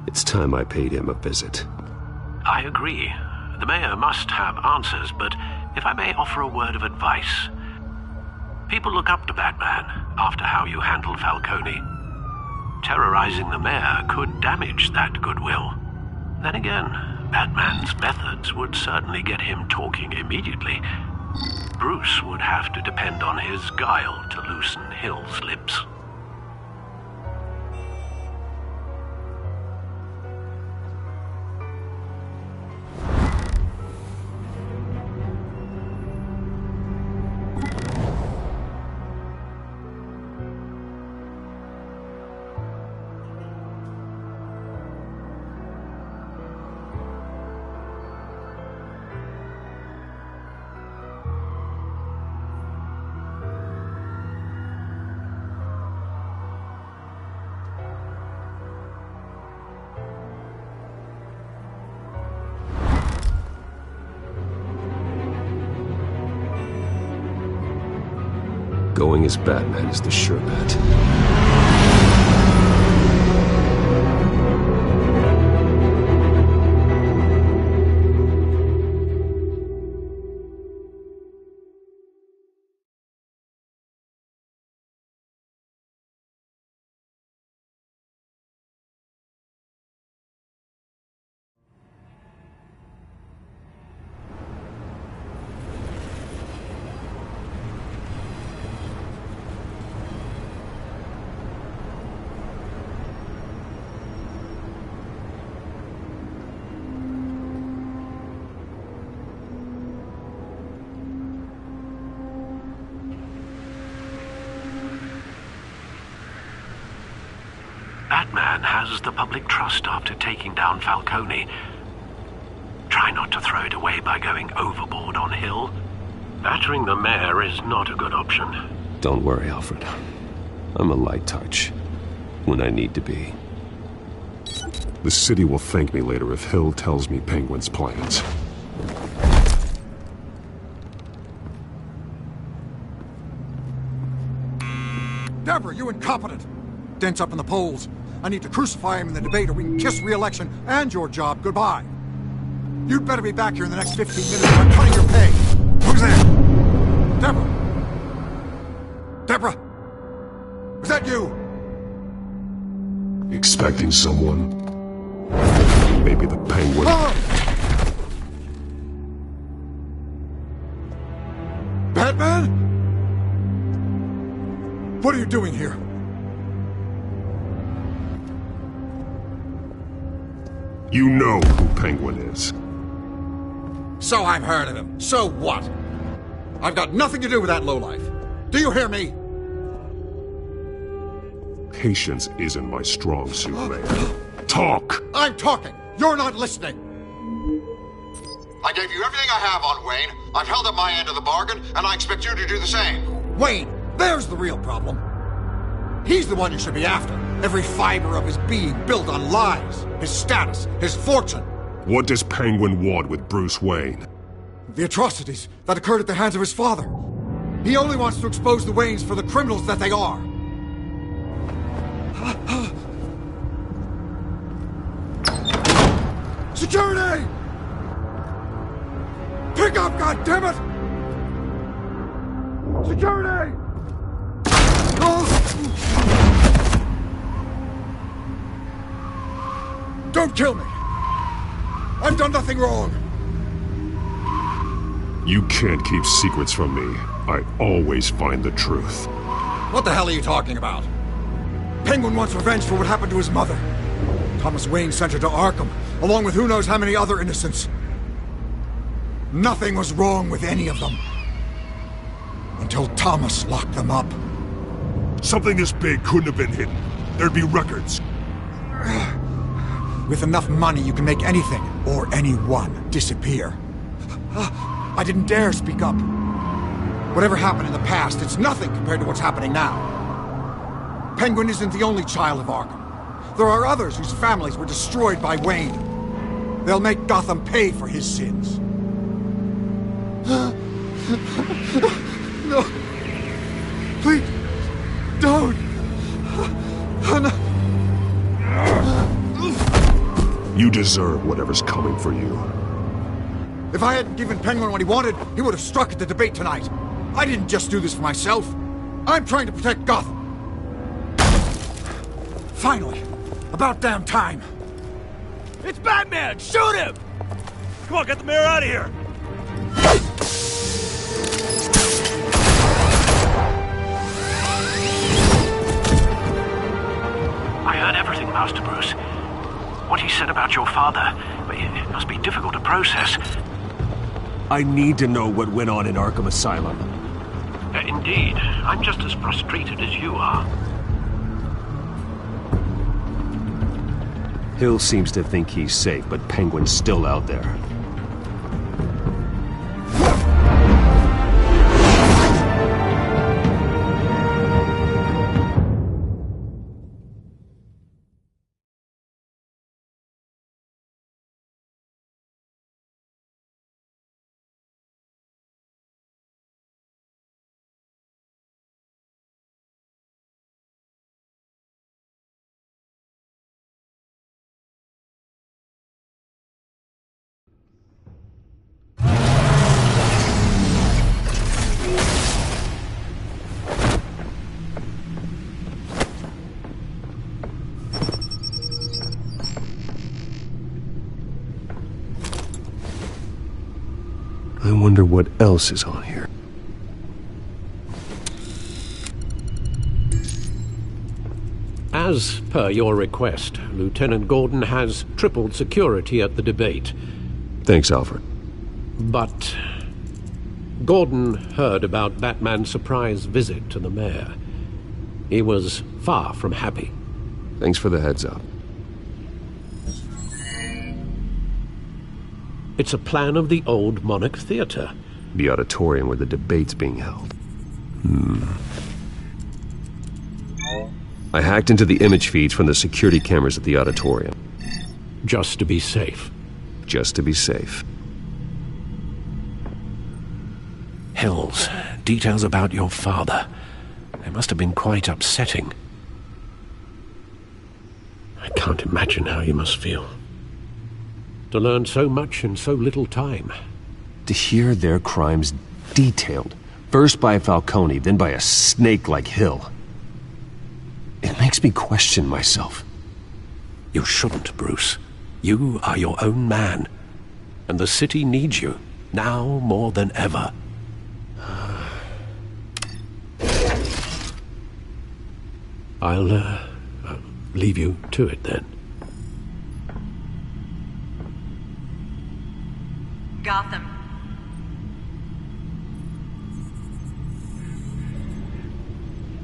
Speaker 9: It's time I paid him a visit.
Speaker 6: I agree. The mayor must have answers, but if I may offer a word of advice. People look up to Batman after how you handled Falcone. Terrorizing the mayor could damage that goodwill. Then again, Batman's methods would certainly get him talking immediately. Bruce would have to depend on his guile to loosen Hill's lips.
Speaker 9: Going as Batman is the sure bet.
Speaker 6: Batman has the public trust after taking down Falcone. Try not to throw it away by going overboard on Hill. Battering the mayor is not a good option.
Speaker 9: Don't worry, Alfred. I'm a light touch. When I need to be. The city will thank me later if Hill tells me Penguin's plans.
Speaker 17: Deborah, you incompetent! Dent's up in the polls. I need to crucify him in the debate or we can kiss re-election and your job goodbye. You'd better be back here in the next 15 minutes or I'm cutting your pay. Who's there? Deborah! Deborah! Was that you?
Speaker 2: Expecting someone? Maybe the Penguin.
Speaker 17: Batman? What are you doing here?
Speaker 2: You know who Penguin is.
Speaker 17: So I've heard of him. So what? I've got nothing to do with that lowlife. Do you hear me?
Speaker 2: Patience isn't my strong suit, Mayor. Talk!
Speaker 17: I'm talking. You're not listening. I gave you everything I have on Wayne. I've held up my end of the bargain, and I expect you to do the same. Wayne, there's the real problem. He's the one you should be after. Every fiber of his being built on lies, his status, his fortune.
Speaker 2: What does Penguin want with Bruce Wayne?
Speaker 17: The atrocities that occurred at the hands of his father. He only wants to expose the Waynes for the criminals that they are. Security! Pick up, goddammit! Security! Don't kill me! I've done nothing wrong!
Speaker 2: You can't keep secrets from me. I always find the truth.
Speaker 17: What the hell are you talking about? Penguin wants revenge for what happened to his mother. Thomas Wayne sent her to Arkham, along with who knows how many other innocents. Nothing was wrong with any of them. Until Thomas locked them up.
Speaker 2: Something this big couldn't have been hidden. There'd be records.
Speaker 17: With enough money, you can make anything, or anyone, disappear. I didn't dare speak up. Whatever happened in the past, it's nothing compared to what's happening now. Penguin isn't the only child of Arkham. There are others whose families were destroyed by Wayne. They'll make Gotham pay for his sins. No. Please, don't.
Speaker 2: You deserve whatever's coming for you.
Speaker 17: If I hadn't given Penguin what he wanted, he would have struck at the debate tonight. I didn't just do this for myself. I'm trying to protect Gotham. Finally. About damn time.
Speaker 10: It's Batman! Shoot him! Come on, get the mayor out of here!
Speaker 6: I heard everything, Master Bruce. What he said about your father, it must be difficult to process.
Speaker 9: I need to know what went on in Arkham Asylum.
Speaker 6: Indeed. I'm just as frustrated as you are.
Speaker 9: Hill seems to think he's safe, but Penguin's still out there. I wonder what else is on here.
Speaker 6: As per your request, Lieutenant Gordon has tripled security at the debate.
Speaker 9: Thanks, Alfred.
Speaker 6: But Gordon heard about Batman's surprise visit to the mayor. He was far from happy.
Speaker 9: Thanks for the heads up.
Speaker 6: It's a plan of the old Monarch Theater.
Speaker 9: The auditorium where the debate's being held. I hacked into the image feeds from the security cameras at the auditorium.
Speaker 6: Just to be safe.
Speaker 9: Just to be safe.
Speaker 6: Hills, details about your father. They must have been quite upsetting. I can't imagine how you must feel. To learn so much in so little time.
Speaker 9: To hear their crimes detailed, first by Falcone, then by a snake like Hill. It makes me question myself.
Speaker 6: You shouldn't, Bruce. You are your own man. And the city needs you, now more than ever. I'll leave you to it then.
Speaker 18: Gotham.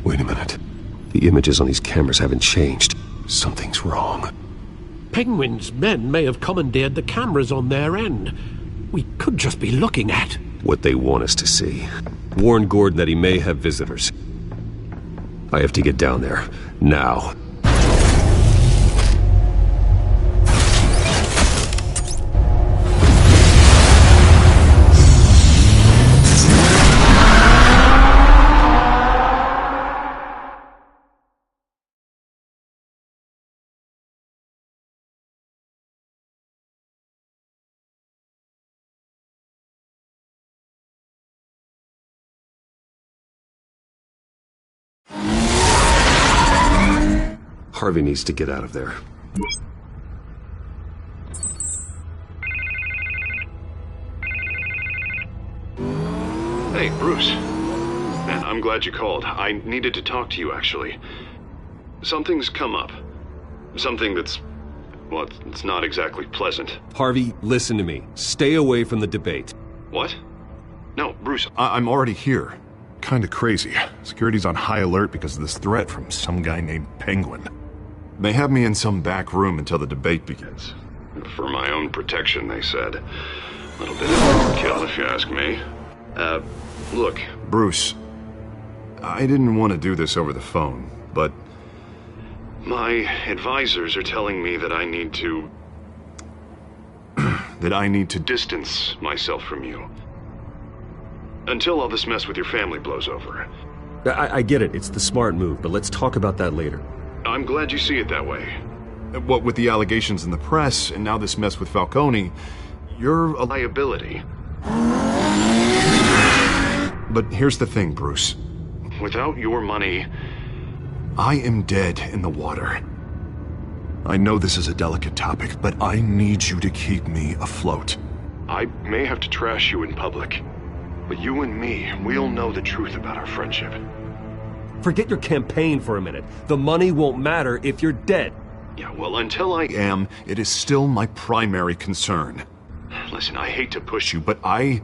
Speaker 9: Wait a minute. The images on these cameras haven't changed. Something's wrong.
Speaker 6: Penguin's men may have commandeered the cameras on their end. We could just be looking at
Speaker 9: what they want us to see. Warn Gordon that he may have visitors. I have to get down there. Now. Harvey needs to get out of there.
Speaker 2: Hey, Bruce. Man, I'm glad you called. I needed to talk to you, actually. Something's come up. Something that's... well, it's not exactly pleasant.
Speaker 7: Harvey, listen to me. Stay away from the debate.
Speaker 2: What? No, Bruce, I'm already here. Kinda crazy. Security's on high alert because of this threat from some guy named Penguin. They have me in some back room until the debate begins. For my own protection, they said. A little bit of overkill, if you ask me. Look, Bruce, I didn't want to do this over the phone, but my advisors are telling me that I need to... that I need to distance myself from you. Until all this mess with your family blows over.
Speaker 7: I get it. It's the smart move, but let's talk about that later.
Speaker 2: I'm glad you see it that way. What with the allegations in the press, and now this mess with Falcone, you're a liability. But here's the thing, Bruce. Without your money, I am dead in the water. I know this is a delicate topic, but I need you to keep me afloat. I may have to trash you in public, but you and me, we'll know the truth about our friendship.
Speaker 7: Forget your campaign for a minute. The money won't matter if you're dead.
Speaker 2: Yeah, well, until I am, it is still my primary concern. Listen, I hate to push you, but I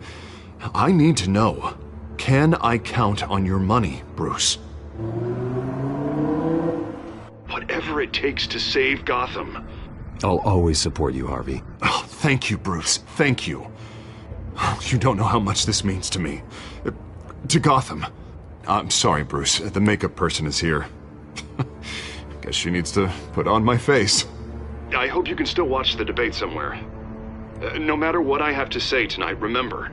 Speaker 2: need to know. Can I count on your money, Bruce? Whatever it takes to save Gotham.
Speaker 9: I'll always support you, Harvey.
Speaker 2: Oh, thank you, Bruce. Thank you. You don't know how much this means to me. To Gotham. I'm sorry, Bruce. The makeup person is here. Guess she needs to put on my face. I hope you can still watch the debate somewhere. No matter what I have to say tonight, remember,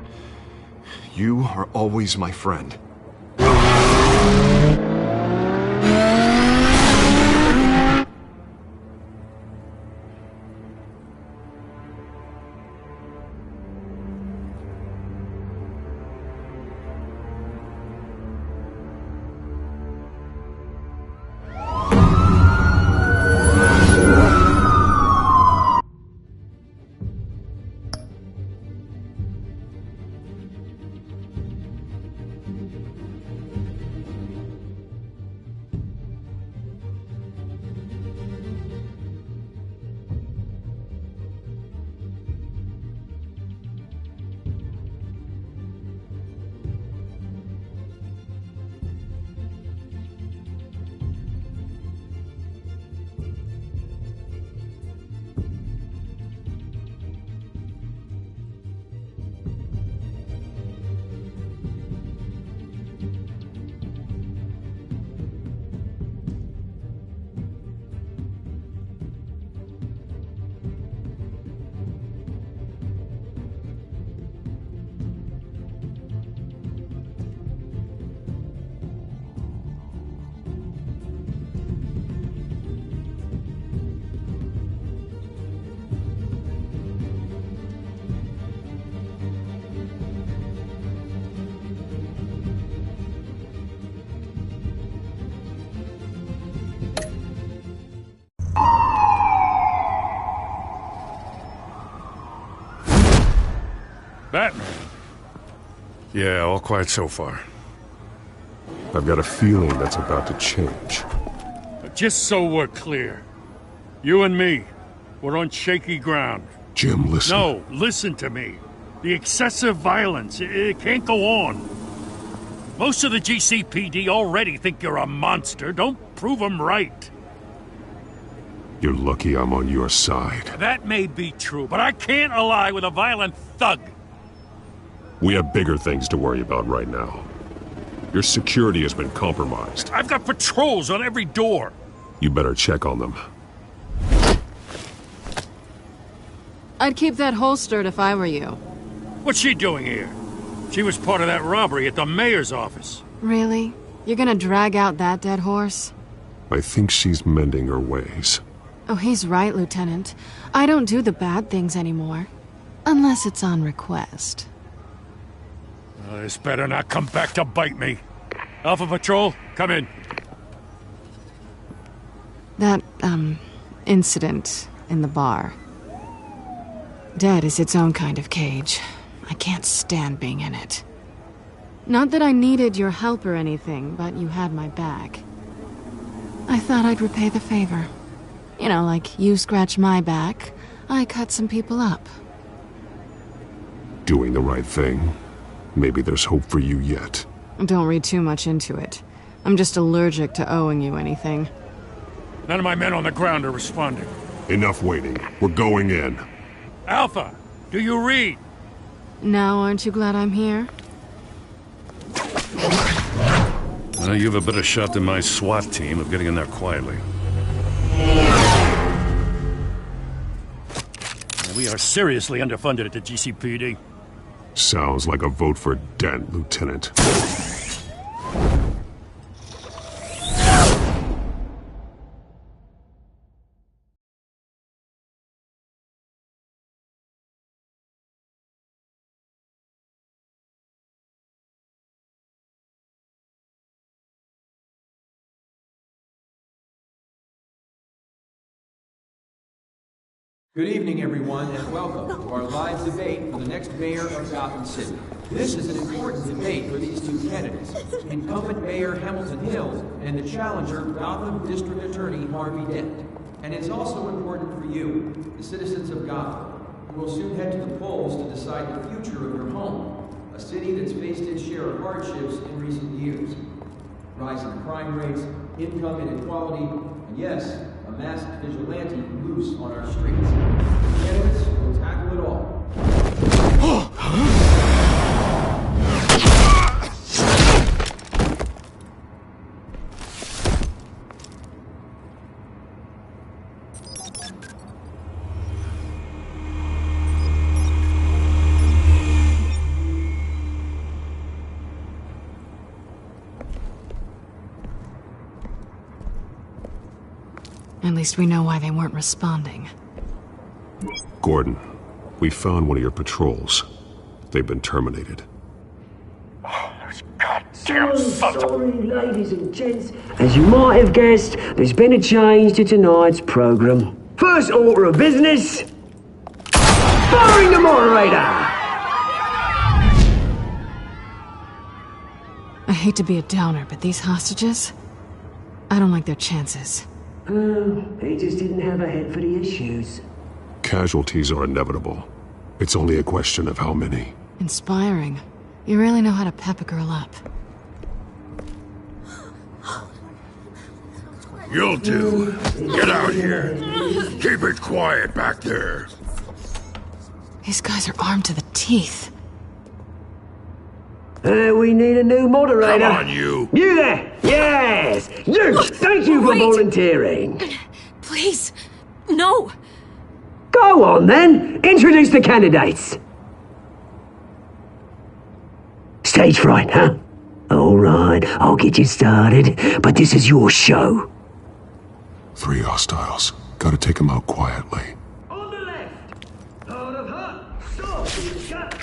Speaker 2: you are always my friend.
Speaker 4: Batman.
Speaker 12: Yeah, all quiet so far.
Speaker 9: I've got a feeling that's about to change.
Speaker 4: Just so we're clear, you and me, we're on shaky ground.
Speaker 9: Jim, listen.
Speaker 4: No, listen to me. The excessive violence, it can't go on. Most of the GCPD already think you're a monster. Don't prove them right.
Speaker 9: You're lucky I'm on your side.
Speaker 4: That may be true, but I can't ally with a violent thug.
Speaker 9: We have bigger things to worry about right now. Your security has been compromised.
Speaker 4: I've got patrols on every door.
Speaker 9: You better check on them.
Speaker 15: I'd keep that holstered if I were you.
Speaker 4: What's she doing here? She was part of that robbery at the mayor's office.
Speaker 15: Really? You're gonna drag out that dead horse?
Speaker 9: I think she's mending her ways.
Speaker 15: Oh, he's right, Lieutenant. I don't do the bad things anymore. Unless it's on request.
Speaker 4: This better not come back to bite me. Alpha Patrol, come in.
Speaker 15: That, incident in the bar. Dead is its own kind of cage. I can't stand being in it. Not that I needed your help or anything, but you had my back. I thought I'd repay the favor. You know, like you scratch my back, I cut some people up.
Speaker 9: Doing the right thing. Maybe there's hope for you yet.
Speaker 15: Don't read too much into it. I'm just allergic to owing you anything.
Speaker 4: None of my men on the ground are responding.
Speaker 9: Enough waiting. We're going in.
Speaker 4: Alpha, do you read?
Speaker 15: Now aren't you glad I'm here?
Speaker 4: Well, you have a better shot than my SWAT team of getting in there quietly. We are seriously underfunded at the GCPD.
Speaker 9: Sounds like a vote for Dent, Lieutenant.
Speaker 18: Good evening, everyone, and welcome to our live debate for the next mayor of Gotham City. This is an important debate for these two candidates, incumbent Mayor Hamilton Hill and the challenger, Gotham District Attorney Harvey Dent. And it's also important for you, the citizens of Gotham, who will soon head to the polls to decide the future of your home, a city that's faced its share of hardships in recent years. Rising crime rates, income inequality, and yes, a masked vigilante loose on our streets. Candidates will tackle it all.
Speaker 15: At least we know why they weren't responding.
Speaker 9: Gordon, we found one of your patrols. They've been terminated.
Speaker 19: Damn sorry, ladies and gents. As you might have guessed, there's been a change to tonight's program. First order of business, firing the moderator!
Speaker 15: I hate to be a downer, but these hostages, I don't like their chances.
Speaker 19: He just didn't have a head for the issues.
Speaker 9: Casualties are inevitable. It's only a question of how many.
Speaker 15: Inspiring. You really know how to pep a girl up.
Speaker 12: You'll do. Get out here. Keep it quiet back there.
Speaker 15: These guys are armed to the teeth.
Speaker 19: We need a new moderator.
Speaker 12: Come on, you.
Speaker 19: You there! Yes! You! Thank you for volunteering.
Speaker 3: Please, no.
Speaker 19: Go on, then. Introduce the candidates. Stage fright, huh? All right, I'll get you started, but this is your show.
Speaker 9: 3 hostiles. Gotta take them out quietly.
Speaker 19: On the left, part of hut, soft in the gut,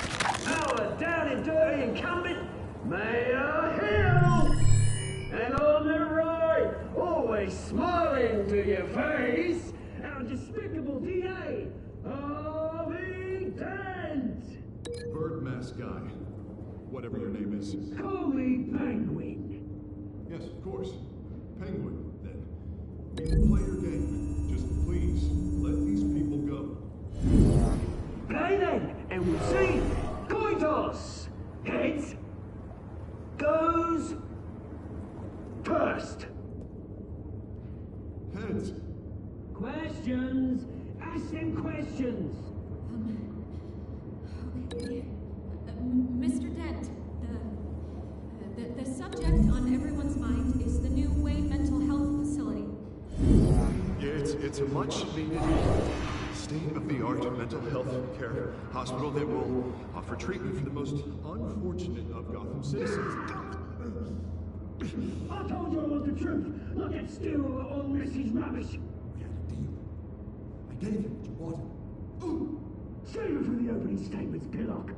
Speaker 19: our down and dirty incumbent, Mayor Hill. And on the right, always smiling to your face, our despicable DA, Harvey Dent.
Speaker 2: Bird mask guy. Whatever your name is.
Speaker 19: Call me Penguin.
Speaker 2: Yes, of course. Penguin, then. We will play your game. Just please, let these people go.
Speaker 19: Play then, and we'll see. Coin toss. Heads goes first.
Speaker 2: Heads.
Speaker 19: Questions. Ask them questions.
Speaker 3: Okay. Mr. Dent, the subject on everyone's mind is the new Wayne Mental Health Facility.
Speaker 2: Yeah, it's a much-needed state-of-the-art mental health care hospital that will offer treatment for the most unfortunate of Gotham citizens.
Speaker 19: I told you I want the truth. Not that still on message rubbish.
Speaker 2: We had a deal. I gave you what you wanted.
Speaker 19: Save it for the opening statements, Pillock.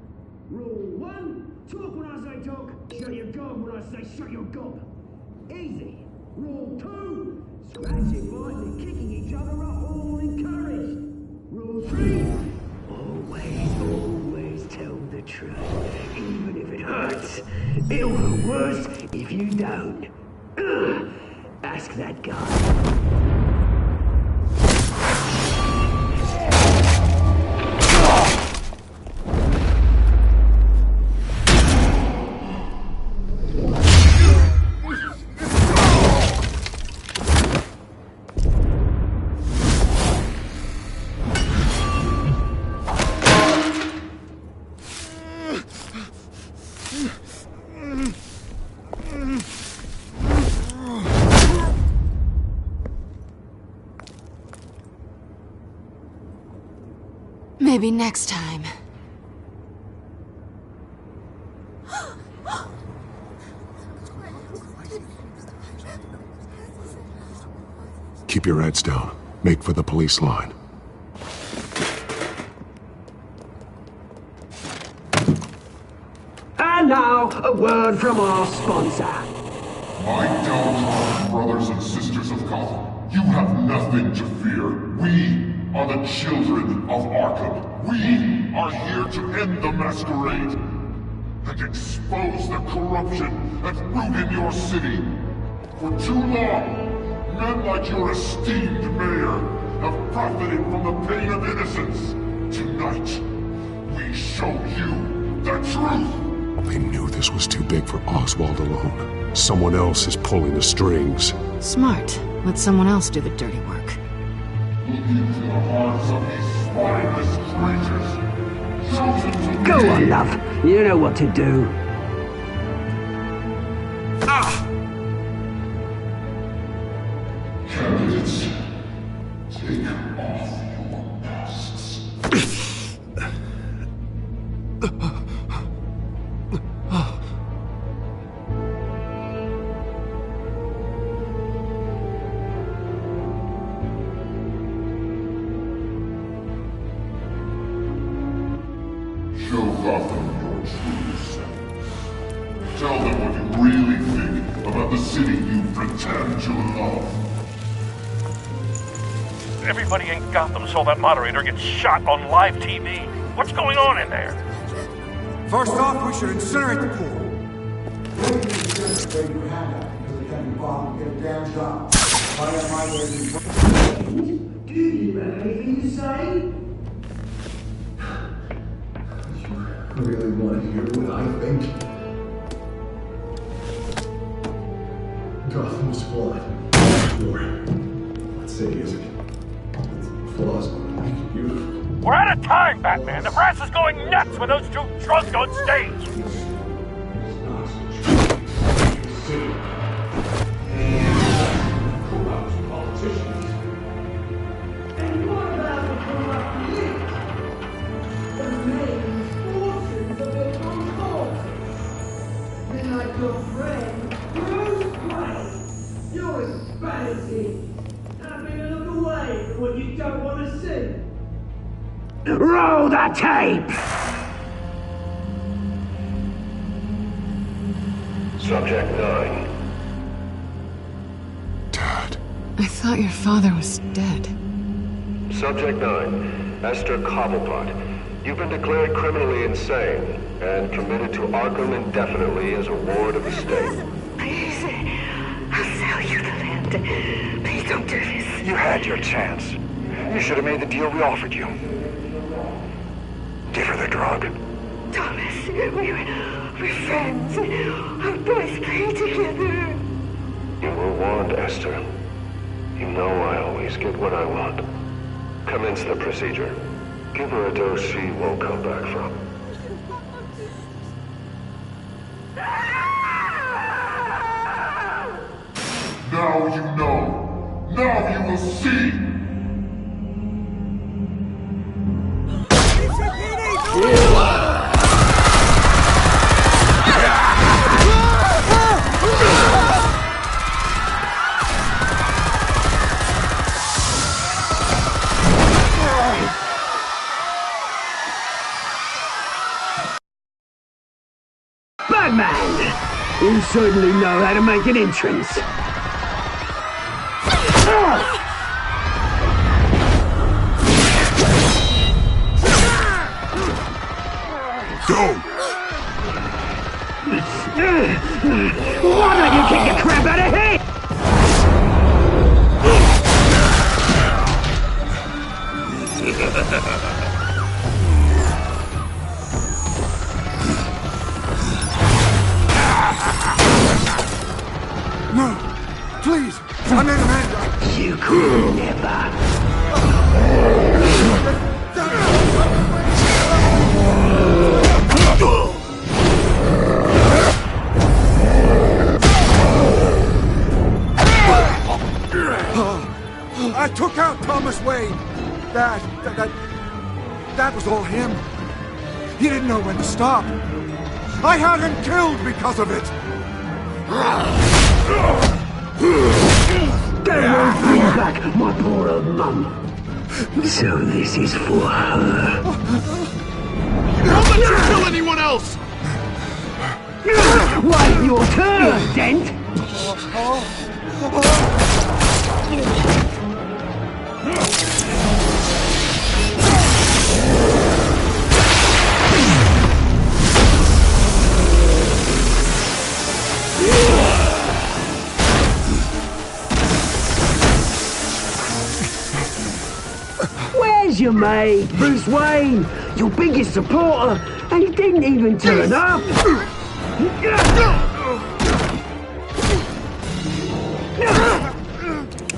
Speaker 19: Rule 1, talk when I say talk, shut your gob when I say shut your gob. Easy. Rule 2, scratching, biting and kicking each other are all encouraged. Rule 3, always tell the truth, even if it hurts. It'll hurt worse if you don't. Ask that guy.
Speaker 15: Maybe next time.
Speaker 2: Keep your heads down. Make for the police line.
Speaker 19: And now, a word from our sponsor.
Speaker 8: My downtrodden brothers and sisters of Gotham, you have nothing to fear. We are the children of Arkham. We are here to end the masquerade and expose the corruption and root in your city. For too long, men like your esteemed mayor have profited from the pain of innocence. Tonight, we show you the truth.
Speaker 2: They knew this was too big for Oswald alone. Someone else is pulling the strings.
Speaker 5: Smart. Let someone else do the dirty work.
Speaker 8: Look into the hearts of these spineless creatures. Chosen to
Speaker 19: Go on, love. You know what to do.
Speaker 8: Candidates, take off your masks. Show Gotham your true self. Tell them what you really think about the city you pretend to love.
Speaker 6: Everybody in Gotham saw that moderator get shot on live TV. What's going on in there?
Speaker 17: First off, we should incinerate the pool.
Speaker 19: Do you have anything to say?
Speaker 2: You really want to hear what I think? Gotham's flawed. Sure. Let's say it isn't. Flaws make it beautiful.
Speaker 6: We're out of time, Batman. The brass is going nuts with those two drunks on stage.
Speaker 19: Corrupt politicians. And what about the corrupt elite? The main forces of their own cause. Then like your friend, Bruce Wayne. You're insanity. Having a look away from what you don't want to see. Roll the tape!
Speaker 12: Subject 9.
Speaker 15: I thought your father was dead.
Speaker 12: Subject 9, Esther Cobblepot.
Speaker 20: You've been declared criminally insane and committed to Arkham indefinitely as a ward of the state.
Speaker 21: Please, I'll sell you the land. Please don't do this.
Speaker 22: You had your chance. You should have made the deal we offered you. Give her the drug.
Speaker 21: Thomas, we're friends. Our boys play together.
Speaker 20: You were warned, Esther. You know I always get what I want. Commence the procedure. Give her a dose she won't come back from.
Speaker 8: Now you know. Now you will see.
Speaker 1: Batman! You certainly know how to make an entrance.
Speaker 8: Go!
Speaker 1: Why don't you kick the crap out of here?
Speaker 17: No! Please! I made a man!
Speaker 1: You could never.
Speaker 17: I took out Thomas Wayne. That was all him. He didn't know when to stop. I had him killed because of it.
Speaker 1: That won't bring back my poor old mum. So this is for her.
Speaker 8: Don't let you kill anyone else!
Speaker 1: Wait your turn, Dent! Where's your mate, Bruce Wayne? Your biggest supporter, and he didn't even turn up.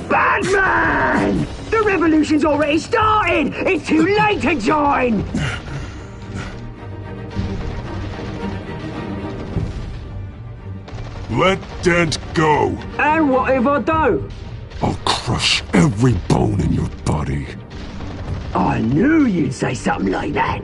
Speaker 1: Batman! The revolution's already started! It's too late to join!
Speaker 8: Let Dent go.
Speaker 1: And what if I don't?
Speaker 8: I'll crush every bone in your body.
Speaker 1: I knew you'd say something like that.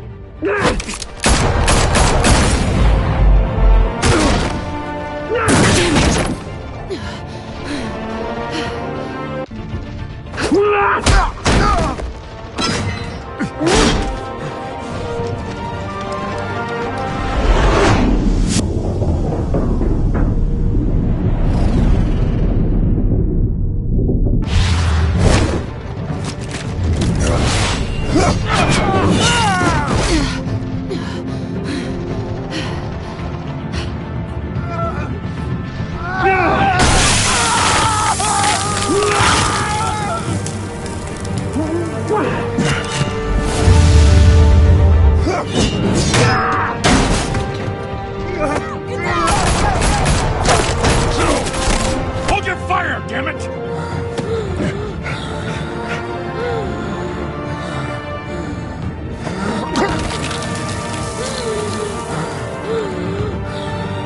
Speaker 4: Hold your fire, damn it!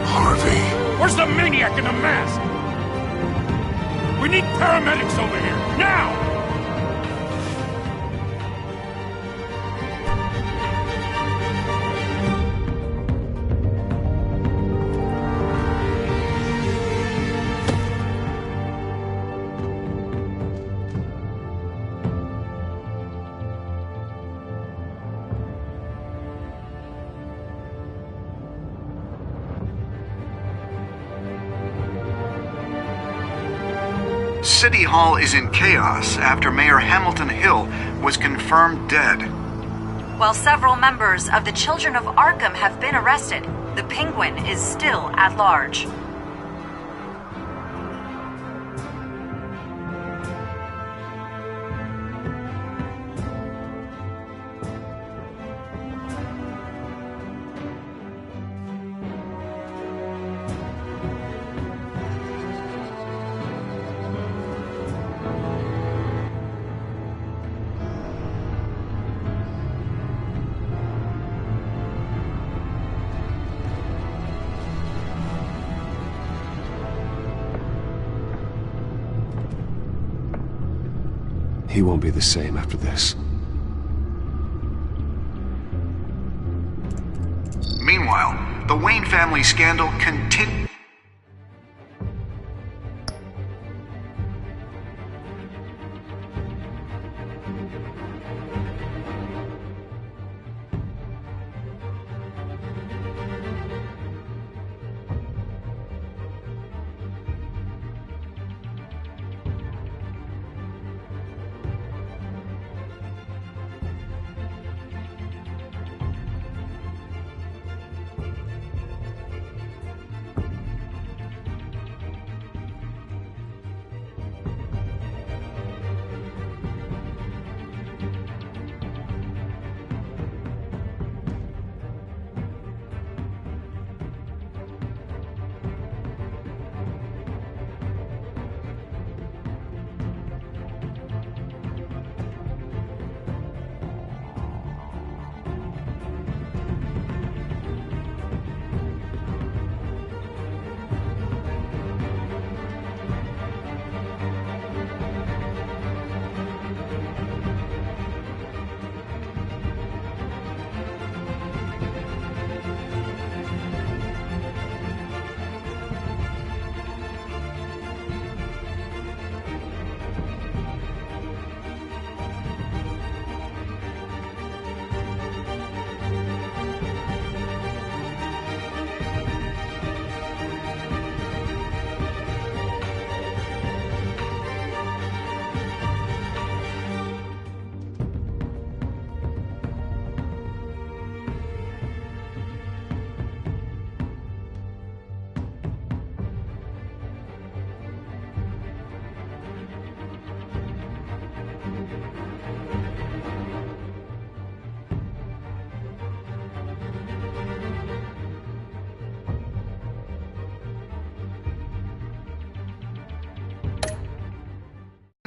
Speaker 8: Harvey.
Speaker 4: Where's the maniac in the mask? We need paramedics over here, now!
Speaker 23: City Hall is in chaos after Mayor Hamilton Hill was confirmed dead.
Speaker 11: While several members of the Children of Arkham have been arrested, the Penguin is still at large.
Speaker 9: He won't be the same after this.
Speaker 13: Meanwhile, the Wayne family scandal continues.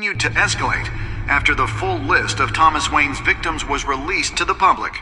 Speaker 13: Continued to escalate after the full list of Thomas Wayne's victims was released to the public.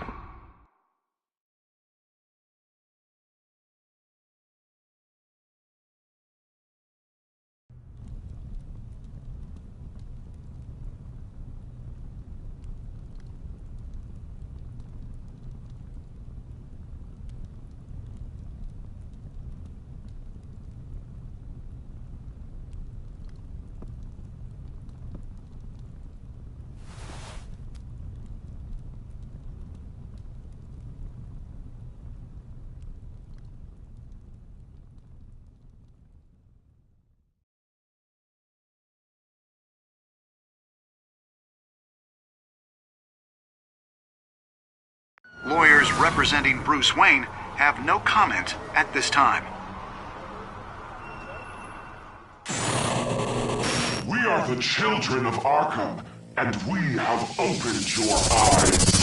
Speaker 13: Lawyers representing Bruce Wayne have no comment at this time.
Speaker 23: We are the children of Arkham, and we have opened your eyes.